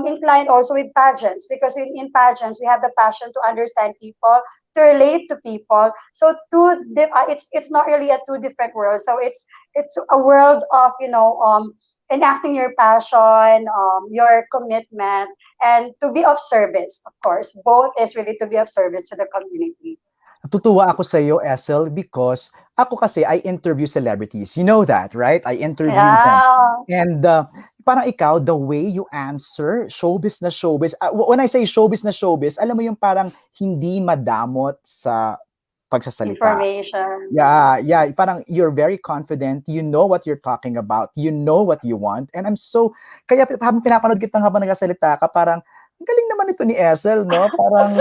inclined also with pageants because in pageants we have the passion to understand people, to relate to people. So it's not really a two different worlds. So it's a world of enacting your passion, your commitment, and to be of service. Of course, both is really to be of service to the community. Natutuwa ako sa iyo, Essel, because ako kasi I interview celebrities. You know that, right? I interview them. Yeah. And parang ikaw, the way you answer, showbiz na showbiz. When I say showbiz na showbiz, alam mo yung parang hindi madamot sa pagsasalita. Information. Yeah, parang you're very confident, you know what you're talking about, you know what you want, and kaya habang pinapanood kita habang nagsasalita ka, parang, ang galing naman ito ni Essel, no? Parang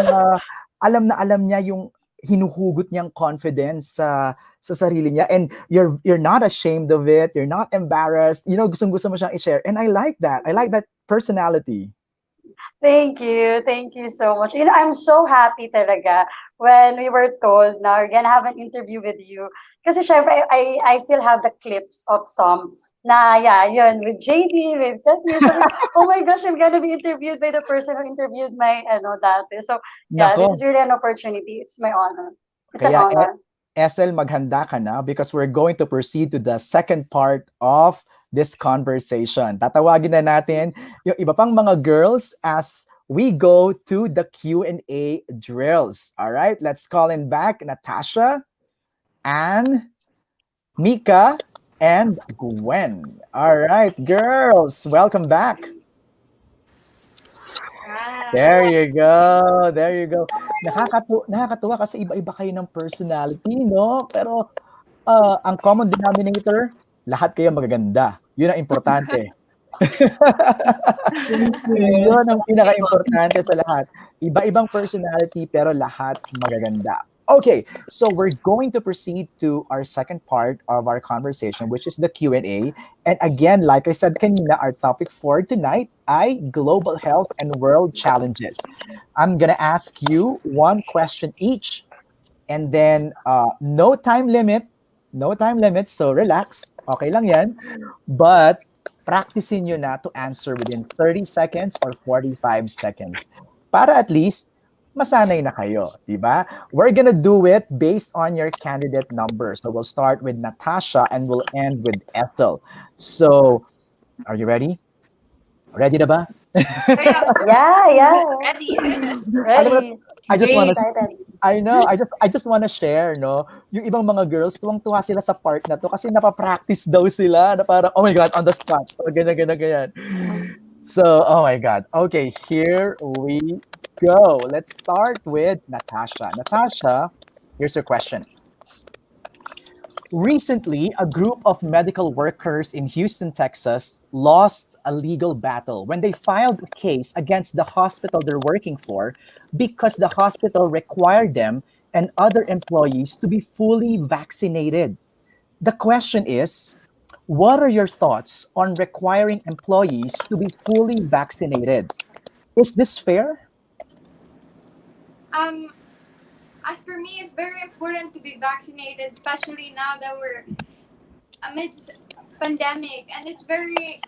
alam na alam niya yung hinuhugot niyang confidence sa sarili niya, and you're not ashamed of it, you're not embarrassed, gustong-gusto mo siyang i-share, and I like that personality. Thank you so much. I'm so happy talaga when we were told na we're gonna have an interview with you. Kasi syempre, I still have the clips of some na, yeah, yun, with JD, with Katniss. So, oh my gosh, I'm gonna be interviewed by the person who interviewed my, dati. So, yeah, this Nako, is really an opportunity. It's my honor. It's an kaya honor. Essel, maghanda ka na because we're going to proceed to the second part of this conversation. Tatawagin na natin yung iba pang mga girls as we go to the Q&A drills. All right, let's call in back Natasha, Ann, Mika, and Gwen. All right, girls, welcome back. There you go. There you go. Nakakatuwa kasi iba-iba kayo ng personality, no? Pero ang common denominator, lahat kayo magaganda. Yun ang importante. Yun ang pinaka-importante sa lahat. Iba-ibang personality pero lahat magaganda. Okay, so we're going to proceed to our second part of our conversation, which is the Q&A. And again, like I said kanina, our topic for tonight ay global health and world challenges. I'm gonna ask you one question each, and then no time limit, so relax, okay lang yan. But practicing nyo na to answer within 30 seconds or 45 seconds. Para at least masanay na kayo, di ba? We're gonna do it based on your candidate number. So we'll start with Natasha and we'll end with Essel. So, are you ready? Ready na ba? Yeah. Ready. Alam mo, Ready. I just want to Excited. I know, I just want to share, no? Yung ibang mga girls, tuwang-tuwa sila sa part na to kasi napapractice daw sila na parang, oh my God, on the spot. So, ganyan. So, oh my God. Okay, here we go. Let's start with Natasha. Natasha, here's your question. Recently, a group of medical workers in Houston, Texas, lost a legal battle when they filed a case against the hospital they're working for because the hospital required them and other employees to be fully vaccinated. The question is, what are your thoughts on requiring employees to be fully vaccinated? Is this fair? As for me, it's very important to be vaccinated, especially now that we're amidst pandemic, and it's very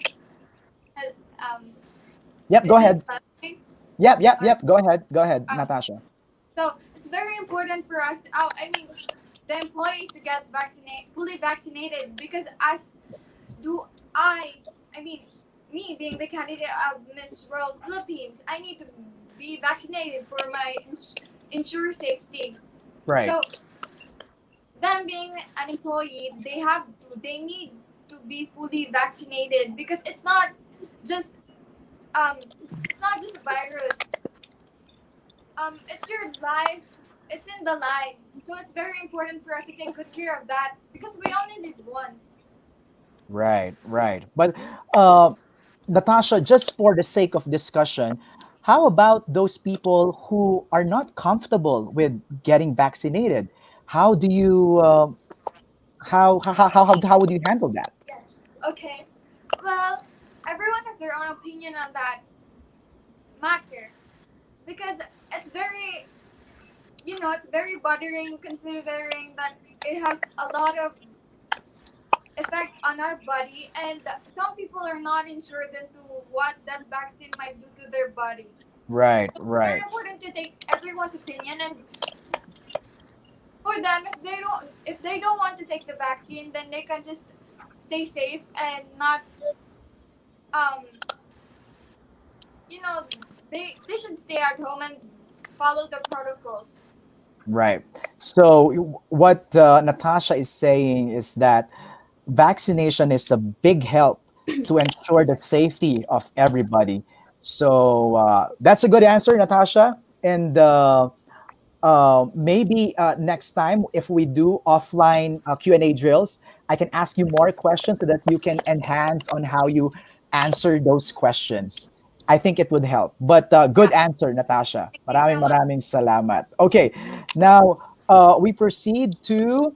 Yep, go is it ahead. something? Yep. Go ahead, Natasha. So it's very important for us. The employees to get fully vaccinated, because as do I. I mean, me being the candidate of Miss World Philippines, I need to be vaccinated for my ensure safety. Right. So them being an employee, they need to be fully vaccinated because just um it's not just a virus. It's your life. It's in the line. So it's very important for us to take good care of that because we only live once. Right, right. But uh, Natasha, just for the sake of discussion, how about those people who are not comfortable with getting vaccinated? How do you how would you handle that? Yes. Okay. Well, everyone has their own opinion on that matter because it's very, it's very bothering considering that it has a lot of effect on our body, and some people are not insured into what that vaccine might do to their body. Right, So it's very right, important to take everyone's opinion, and for them, if they don't want to take the vaccine, then they can just stay safe and not um you know they should stay at home and follow the protocols. right. So what Natasha is saying is that vaccination is a big help to ensure the safety of everybody. So that's a good answer, Natasha. And maybe next time if we do offline Q&A drills, I can ask you more questions so that you can enhance on how you answer those questions. I think it would help. But good Yeah, answer, Natasha. thank you Maraming so much. maraming salamat. Okay, now we proceed to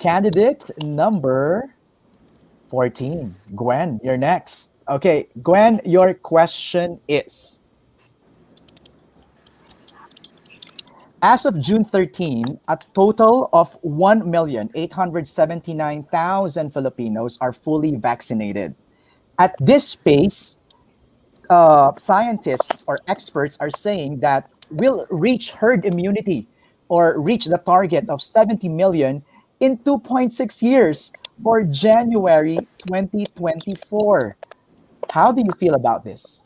candidate number 14. Gwen, you're next. Okay, Gwen, your question is: as of June 13, a total of 1,879,000 Filipinos are fully vaccinated. At this pace, scientists or experts are saying that we'll reach herd immunity or reach the target of 70 million in 2.6 years for January 2024. How do you feel about this?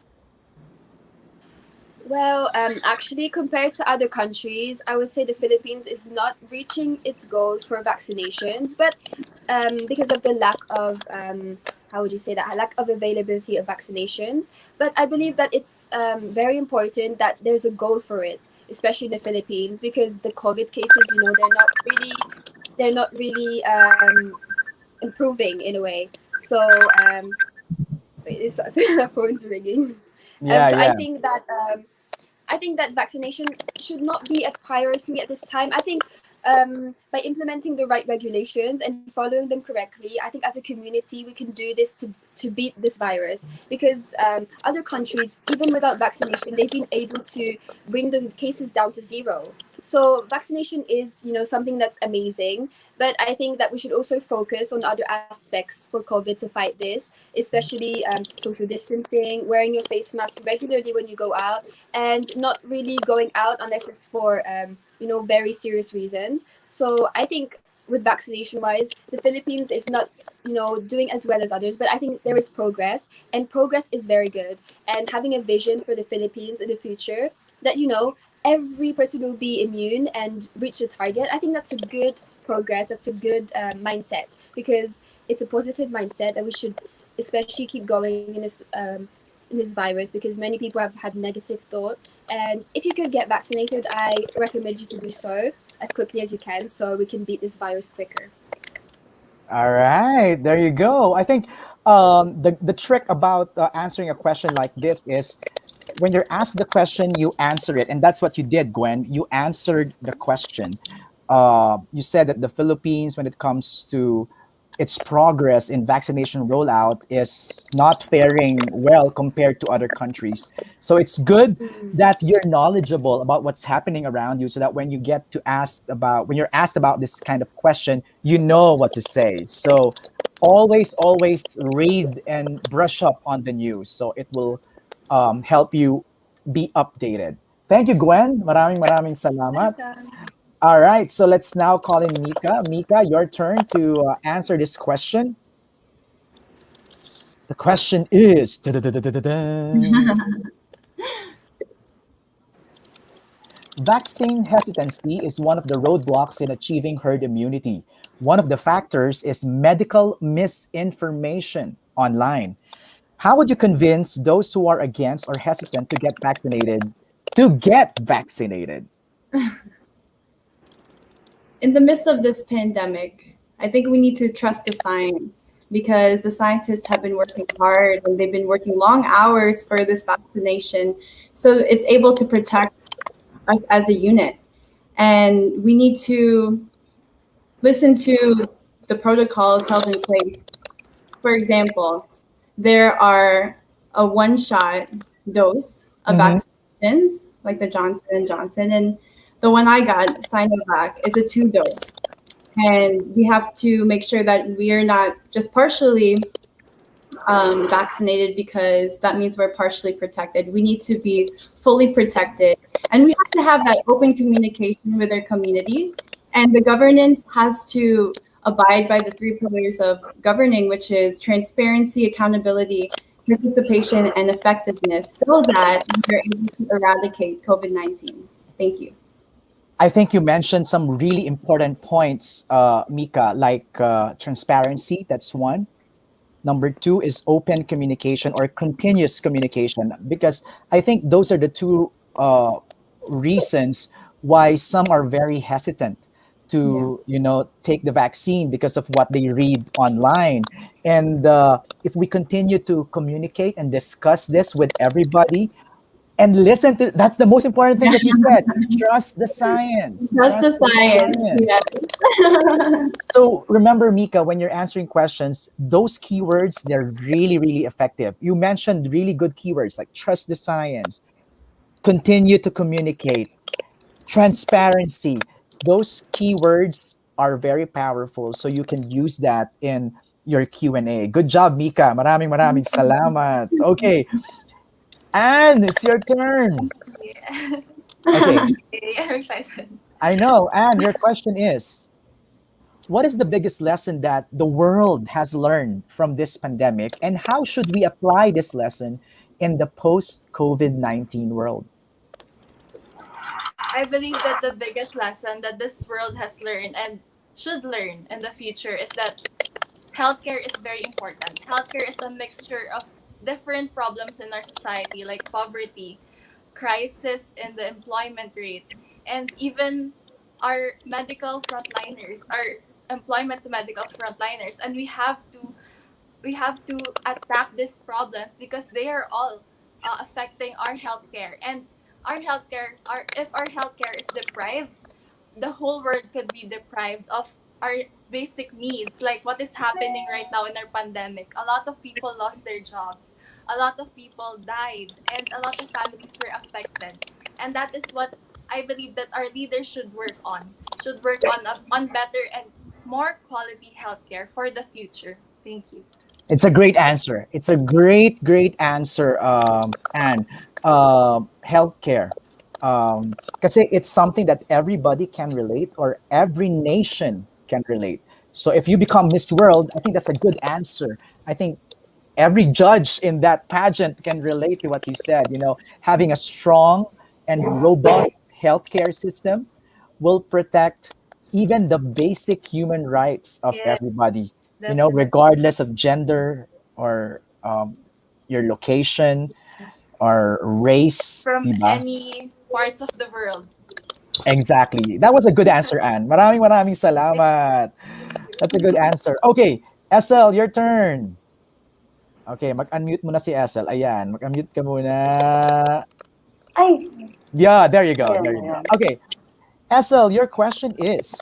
Well, actually, compared to other countries, I would say the Philippines is not reaching its goals for vaccinations, but because of the lack of, how would you say that, lack of availability of vaccinations. But I believe that it's very important that there's a goal for it, especially in the Philippines, because the COVID cases, they're not really improving in a way. So, wait, is the phone's ringing? Yeah, So I yeah. think that vaccination should not be a priority at this time. I think by implementing the right regulations and following them correctly, I think as a community we can do this to beat this virus. Because other countries, even without vaccination, they've been able to bring the cases down to zero. So vaccination is, something that's amazing, but I think that we should also focus on other aspects for COVID to fight this, especially social distancing, wearing your face mask regularly when you go out, and not really going out unless it's for very serious reasons. So I think with vaccination wise, the Philippines is not doing as well as others, but I think there is progress, and progress is very good. And having a vision for the Philippines in the future that every person will be immune and reach the target, I think that's a good progress. That's a good mindset, because it's a positive mindset that we should especially keep going in this virus, because many people have had negative thoughts. And if you could get vaccinated, I recommend you to do so as quickly as you can, so we can beat this virus quicker. All right, there you go. I think the trick about answering a question like this is when you're asked the question, you answer it, and that's what you did, Gwen. You answered the question. You said that the Philippines, when it comes to its progress in vaccination rollout, is not faring well compared to other countries. So it's good that you're knowledgeable about what's happening around you, so that when you get to ask about when you're asked about this kind of question, you know what to say. So always read and brush up on the news, so it will help you be updated. Thank you, Gwen. Maraming salamat. Welcome. All right, so let's now call in Mika. Mika, your turn to answer this question. The question is, vaccine hesitancy is one of the roadblocks in achieving herd immunity. One of the factors is medical misinformation online. How would you convince those who are against or hesitant to get vaccinated to get vaccinated? In the midst of this pandemic, I think we need to trust the science because the scientists have been working hard and they've been working long hours for this vaccination. So it's able to protect us as a unit. And we need to listen to the protocols held in place. For example, there are a one-shot dose of Mhm. vaccinations, like the Johnson and Johnson, and the one I got, Sinovac, is a two-dose. And we have to make sure that we are not just partially vaccinated because that means we're partially protected. We need to be fully protected. And we have to have that open communication with our community. And the governance has to abide by the three pillars of governing, which is transparency, accountability, participation, and effectiveness, so that we're able to eradicate COVID-19. Thank you. I think you mentioned some really important points, Mika, like transparency. That's one. Number two is open communication or continuous communication, because I think those are the two reasons why some are very hesitant Yeah. to take the vaccine because of what they read online. And if we continue to communicate and discuss this with everybody and listen to, that's the most important thing that you said, trust the science, That's trust the the science. science. Yes. So remember, Mika, when you're answering questions, those keywords, they're really, really effective. You mentioned really good keywords like trust the science, continue to communicate, transparency. Those keywords are very powerful. So you can use that in your Q&A. Good job, Mika. Maraming maraming salamat. Okay, Anne, it's your turn. Yeah. Okay, Okay, I'm excited. I know. Anne, your question is, what is the biggest lesson that the world has learned from this pandemic, and how should we apply this lesson in the post COVID-19 world? I believe that the biggest lesson that this world has learned and should learn in the future is that healthcare is very important. Healthcare is a mixture of different problems in our society, like poverty, crisis in the employment rate, and even our medical frontliners, our employment to medical frontliners. And we have to attack these problems because they are all affecting our healthcare. And if our healthcare is deprived, the whole world could be deprived of our basic needs, like what is happening right now in our pandemic. A lot of people lost their jobs, a lot of people died, and a lot of families were affected. And that is what I believe that our leaders should work on better and more quality healthcare for the future. Thank you. It's a great answer. It's a great, great answer, and healthcare. Because it's something that everybody can relate, or every nation can relate. So if you become Miss World, I think that's a good answer. I think every judge in that pageant can relate to what you said. Having a strong and robust healthcare system will protect even the basic human rights of Yes, everybody, definitely. regardless of gender or your location Yes. or race, From diba? any parts of the world. Exactly. That was a good answer, Anne. Maraming maraming salamat. That's a good answer. Okay, Essel, your turn. Okay, mag-unmute muna si Essel. Ayan, mag-unmute ka muna. Ay, Yeah, there you go. ayan, There you go. ayan. Okay, Essel, your question is,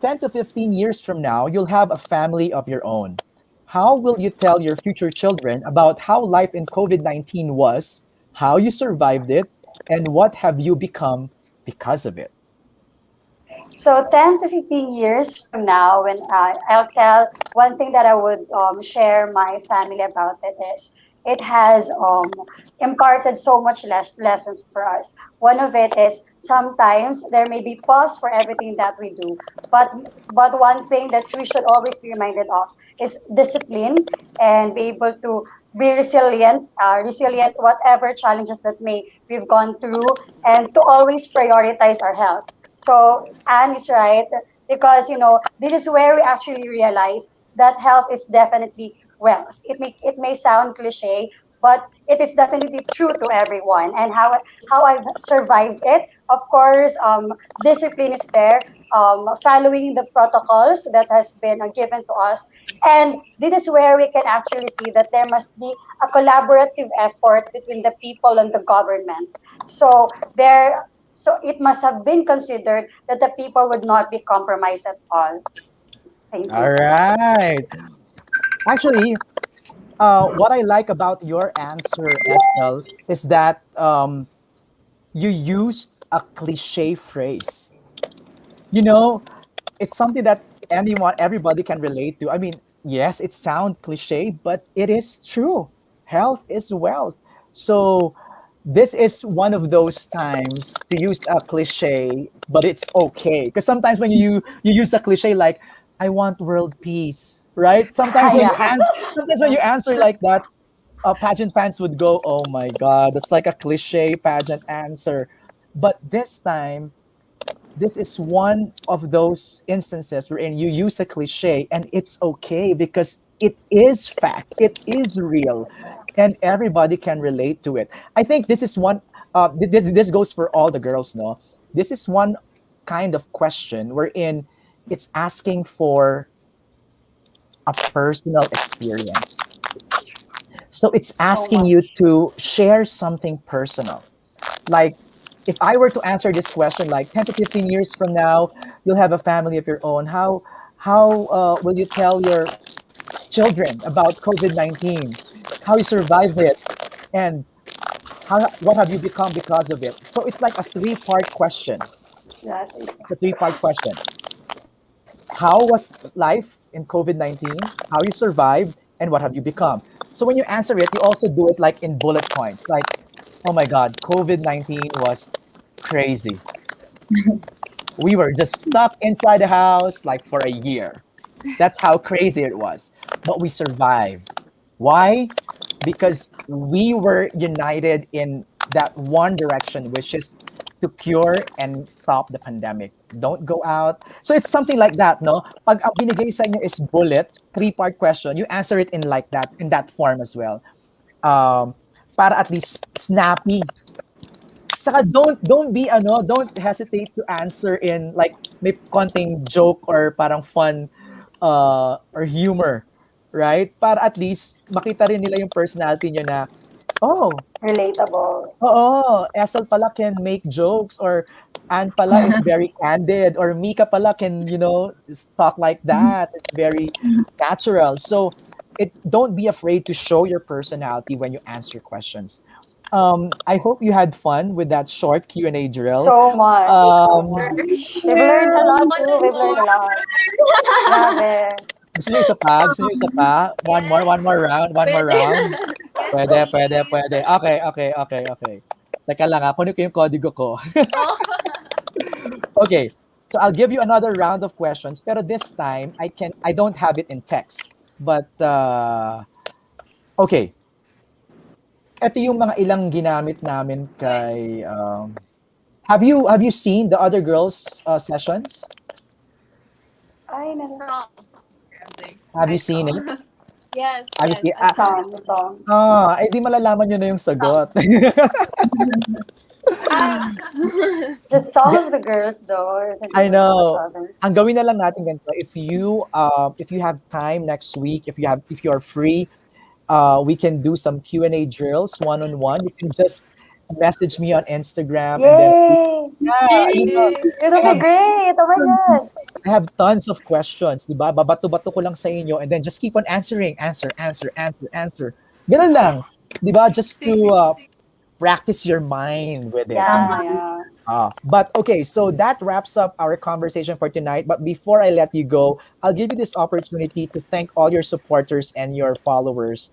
10 to 15 years from now, you'll have a family of your own. How will you tell your future children about how life in COVID-19 was, how you survived it, and what have you become because of it? So 10 to 15 years from now, when I'll tell one thing that I would share my family about it is it has imparted so much lessons for us. One of it is sometimes there may be pause for everything that we do, but one thing that we should always be reminded of is discipline and be able to be resilient whatever challenges that may we've gone through, and to always prioritize our health. So Anne is right, because this is where we actually realize that health is definitely wealth. It may sound cliche, but it is definitely true to everyone. And how I've survived it, of course, discipline is there. Following the protocols that has been given to us, and this is where we can actually see that there must be a collaborative effort between the people and the government. So it must have been considered that the people would not be compromised at all. Thank All you. right. Actually, what I like about your answer, Estelle, is that you used a cliche phrase. You know, it's something that everybody can relate to. I mean, yes, it sounds cliche, but it is true. Health is wealth. So this is one of those times to use a cliche, but it's okay. Because sometimes when you use a cliche like I want world peace, right? Yeah. Sometimes when you answer like that, pageant fans would go, "Oh my god, that's like a cliche pageant answer." But this time this is one of those instances wherein you use a cliche and it's okay because it is fact, it is real, and everybody can relate to it. I think this is one. This goes for all the girls. No, this is one kind of question wherein it's asking for a personal experience. So it's So asking you much. to share something personal. Like, if I were to answer this question, like 10 to 15 years from now, you'll have a family of your own. How will you tell your children about COVID-19? How you survived it, and what have you become because of it? So it's like a three-part question. Exactly. It's a three-part question. How was life in COVID-19? How you survived, and what have you become? So when you answer it, you also do it like in bullet points. Like, oh my God, COVID-19 was crazy. We were just stuck inside the house like for a year. That's how crazy it was. But we survived. Why? Because we were united in that one direction, which is to cure and stop the pandemic. Don't go out. So it's something like that, no? Pag ang binigay sa inyo is bullet, three-part question, you answer it in that form as well. Um, para at least snappy. Saka don't hesitate to answer in like may konting joke or parang fun or humor, right? Para at least makita rin nila yung personality niyo na, oh, Relatable. Essel pala can make jokes, or Anne pala is very candid, or Mika pala can, just talk like that. It's very natural. So don't be afraid to show your personality when you answer questions. I hope you had fun with that short Q&A drill. So much. So Um, much. We've learned a Yeah. lot I too. wanted We've learned a more. lot. Grabe. gusto niyo isa pa? Gusto niyo isa pa? Yes. One more round, one more Pwede. round. Yes, Pwede, pwede, please. pwede. Okay, okay, okay, okay. Teka lang kunin ko yung kodigo ko. Oh. Okay, so I'll give you another round of questions, pero this time I don't have it in text. But okay, ito yung mga ilang ginamit namin kay have you seen the other girls sessions? Ay, nala. Have I you saw. seen it? Yes, Have you yes, seen I've seen it. Songs. eh di malalaman nyo na yung sagot. Um, Just some of the girls, though. Isn't I really much know. others. Ang gawin na lang natin ganito, if you have time next week, if you're free, we can do some Q&A drills one-on-one. You can just message me on Instagram, and then Yay! yeah, Yay. It'll I be have great. Oh my God. I have tons of questions, 'di ba? Babato-bato ko lang sa inyo, and then just keep on answering, answer. Ganun lang, 'di ba? Just to Sige. practice your mind with it. Yeah, yeah. But okay, so that wraps up our conversation for tonight. But before I let you go, I'll give you this opportunity to thank all your supporters and your followers.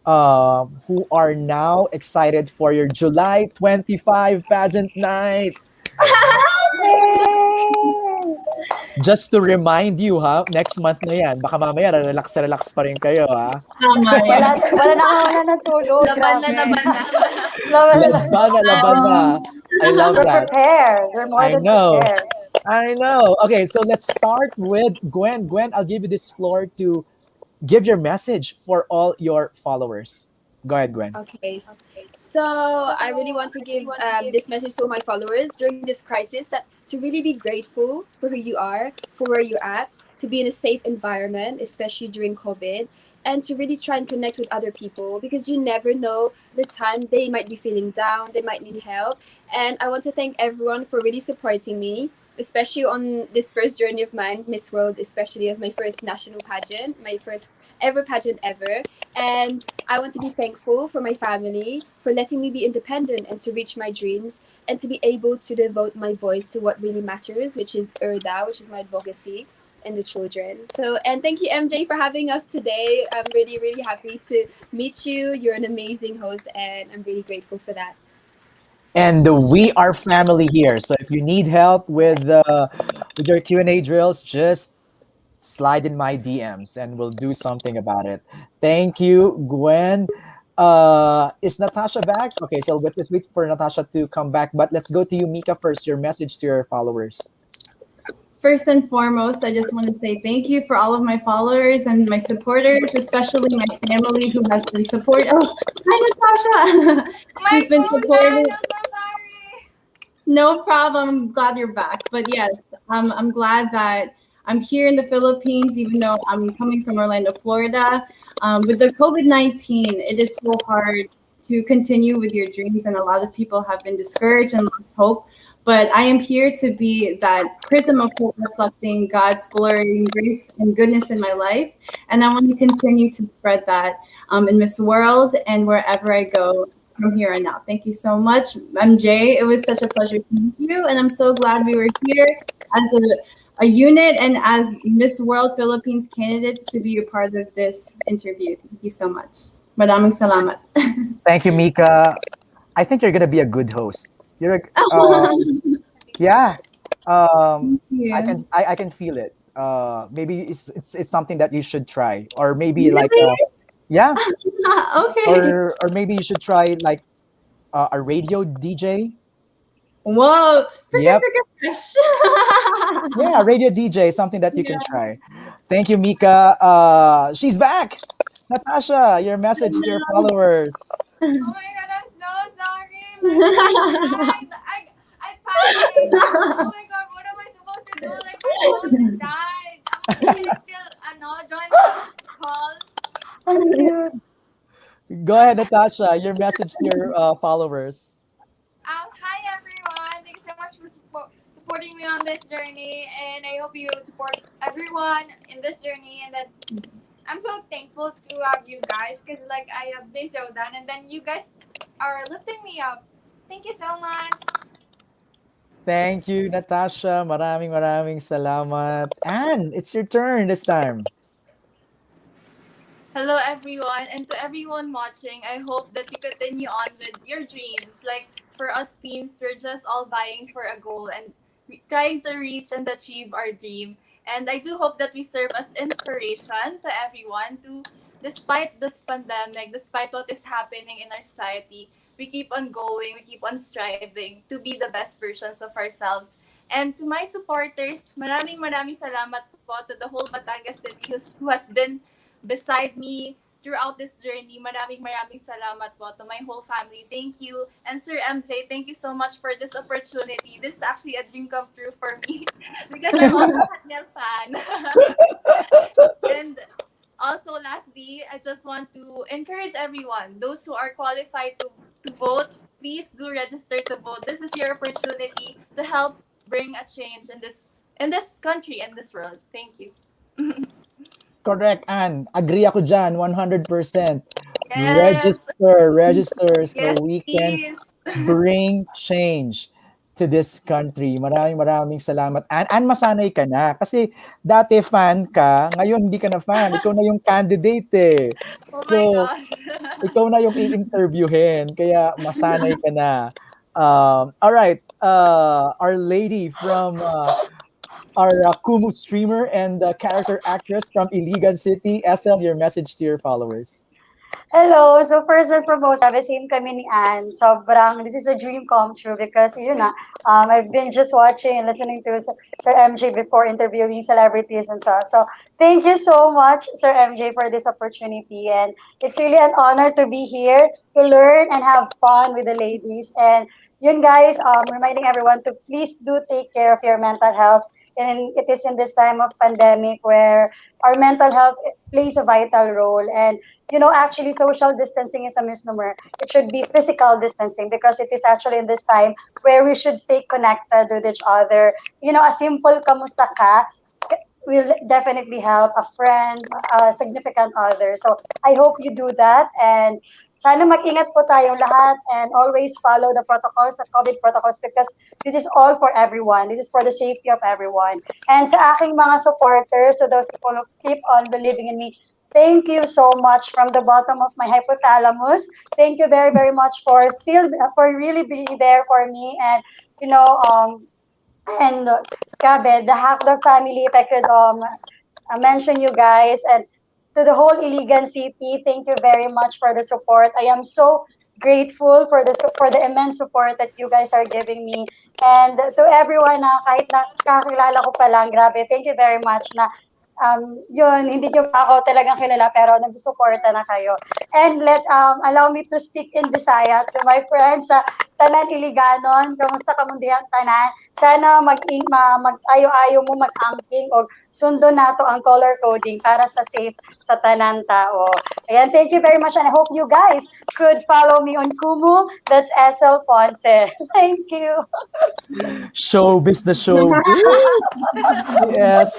who are now excited for your July 25 pageant night. Yay! Just to remind you ha, next month na yan. Baka mamaya relax pa rin kayo ha. Tama Wala, yan. wala na nga, wala na tulog. Laban na, Grabe. laban na. Laban na. I love They're that. prepared. They're more I than know. prepared. I know. Okay, so let's start with Gwen. Gwen, I'll give you this floor to give your message for all your followers. Go ahead, Gwen. Okay, so I really want to give this message to my followers during this crisis, that to really be grateful for who you are, for where you're at, to be in a safe environment, especially during COVID, and to really try and connect with other people, because you never know the time they might be feeling down, they might need help. And I want to thank everyone for really supporting me, especially on this first journey of mine, Miss World, especially as my first national pageant, my first ever pageant ever. And I want to be thankful for my family for letting me be independent and to reach my dreams, and to be able to devote my voice to what really matters, which is Erda, which is my advocacy and the children. So, and thank you, MJ, for having us today. I'm really, really happy to meet you. You're an amazing host, and I'm really grateful for that. And we are family here. So if you need help with your Q&A drills, just slide in my DMs and we'll do something about it. Thank you, Gwen. Is Natasha back? Okay, so let's wait for Natasha to come back. But let's go to you, Mika, first. Your message to your followers. First and foremost, I just want to say thank you for all of my followers and my supporters, especially my family who has been support. Oh, hi Natasha, My who's been phone died. supportive. I'm so sorry. No problem. I'm glad you're back. But yes, I'm glad that I'm here in the Philippines, even though I'm coming from Orlando, Florida. With the COVID-19, it is so hard to continue with your dreams, and a lot of people have been discouraged and lost hope. But I am here to be that prism of hope, reflecting God's glory and grace and goodness in my life. And I want to continue to spread that in Miss World and wherever I go from here on out. Thank you so much, MJ. It was such a pleasure to meet you, and I'm so glad we were here as a unit and as Miss World Philippines candidates to be a part of this interview. Thank you so much. Maraming salamat. Thank you, Mika. I think you're gonna be a good host. Yeah. Thank I you. can I can feel it. Maybe it's something that you should try, or maybe like Really? yeah, Okay. or maybe you should try like a radio DJ. Whoa. Yep. Fresh. Yeah, radio DJ, something that you can Yeah. try. Thank you, Mika. She's back. Natasha, your message to your followers. Oh my god, I'm so sorry. My phone died. I panicked. Oh my god, what am I supposed to do? Like my phone just died. Can I still join the call? Ang cute. Go ahead, Natasha. Your message to your followers. Hi everyone. Thank you so much for supporting me on this journey, and I hope you support everyone in this journey. And that I'm so thankful to have you guys, because like I have been so down, and then you guys are lifting me up. Thank you so much. Thank you, Natasha. Maraming salamat. Anne, it's your turn this time. Hello, everyone, and to everyone watching, I hope that you continue on with your dreams. Like for us teens, we're just all vying for a goal and trying to reach and achieve our dream. And I do hope that we serve as inspiration to everyone to, despite this pandemic, despite what is happening in our society, we keep on going, we keep on striving to be the best versions of ourselves. And to my supporters, maraming salamat po to the whole Batangas City who has been beside me throughout this journey. Maraming salamat po to my whole family. Thank you. And Sir MJ, thank you so much for this opportunity. This is actually a dream come true for me because I'm also a Hatnel fan. And also, lastly, I just want to encourage everyone, those who are qualified to vote, please do register to vote. This is your opportunity to help bring a change in this country and this world. Thank you. Correct, Anne. Agree ako dyan, 100%. Yes. Register so Yes, we can please. bring change to this country. Maraming salamat. And masanay ka na. Kasi dati fan ka, ngayon hindi ka na fan. Ikaw na yung candidate eh. Oh my So, God. ikaw na yung i-interviewin. Kaya masanay ka na. All right. Our lady from our Kumu streamer and character actress from Iligan City. Essel, your message to your followers. Hello. So first and foremost, sabi same kami ni Ann. Sobrang, this is a dream come true because yun na, I've been just watching and listening to Sir MJ before interviewing celebrities and stuff. So thank you so much, Sir MJ, for this opportunity. And it's really an honor to be here to learn and have fun with the ladies. And yun guys, reminding everyone to please do take care of your mental health. And it is in this time of pandemic where our mental health plays a vital role. And actually, social distancing is a misnomer. It should be physical distancing because it is actually in this time where we should stay connected with each other. A simple kamusta ka will definitely help a friend, a significant other. So I hope you do that and sana mag-ingat po tayong lahat and always follow the protocols, the COVID protocols because this is all for everyone. This is for the safety of everyone. And sa aking mga supporters, to those people who keep on believing in me, thank you so much from the bottom of my hypothalamus. Thank you very, very much for really being there for me and and grabe, the Hackdog family, if I could mention you guys and to the whole Iligan City, thank you very much for the support. I am so grateful for the immense support that you guys are giving me. And to everyone na kahit na kakilala ko pa lang, grabe, thank you very much na yun, hindi nyo pa ako talagang kilala pero nagsusuporta na kayo. And allow me to speak in Bisaya to my friends sa Tanan Iliganon, kamusta kamundihang tanan? Sana mag-ayo-ayo mo mag-angking o sundo nato ang color coding para sa safe sa tanan tao. Ayan, thank you very much and I hope you guys could follow me on Kumu. That's Essel Ponce. Thank you. Showbiz na showbiz. Yes.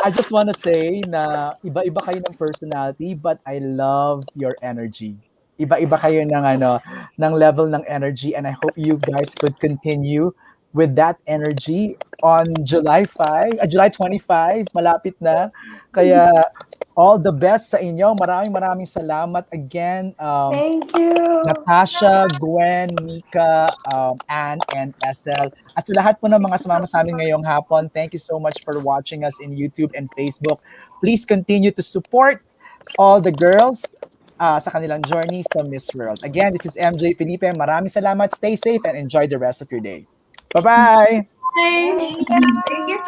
I just want to say na iba-iba kayo ng personality but I love your energy. Iba-iba kayo ng level ng energy and I hope you guys could continue with that energy on July 25, malapit na. Kaya all the best sa inyo. Maraming salamat again. Thank you. Natasha, Gwen, Mika, Ann, and Essel. At sa lahat po ng mga sumama sa amin ngayong hapon, thank you so much for watching us in YouTube and Facebook. Please continue to support all the girls sa kanilang journey sa Miss World. Again, this is MJ Felipe. Maraming salamat. Stay safe and enjoy the rest of your day. Bye-bye! Bye. Thank you.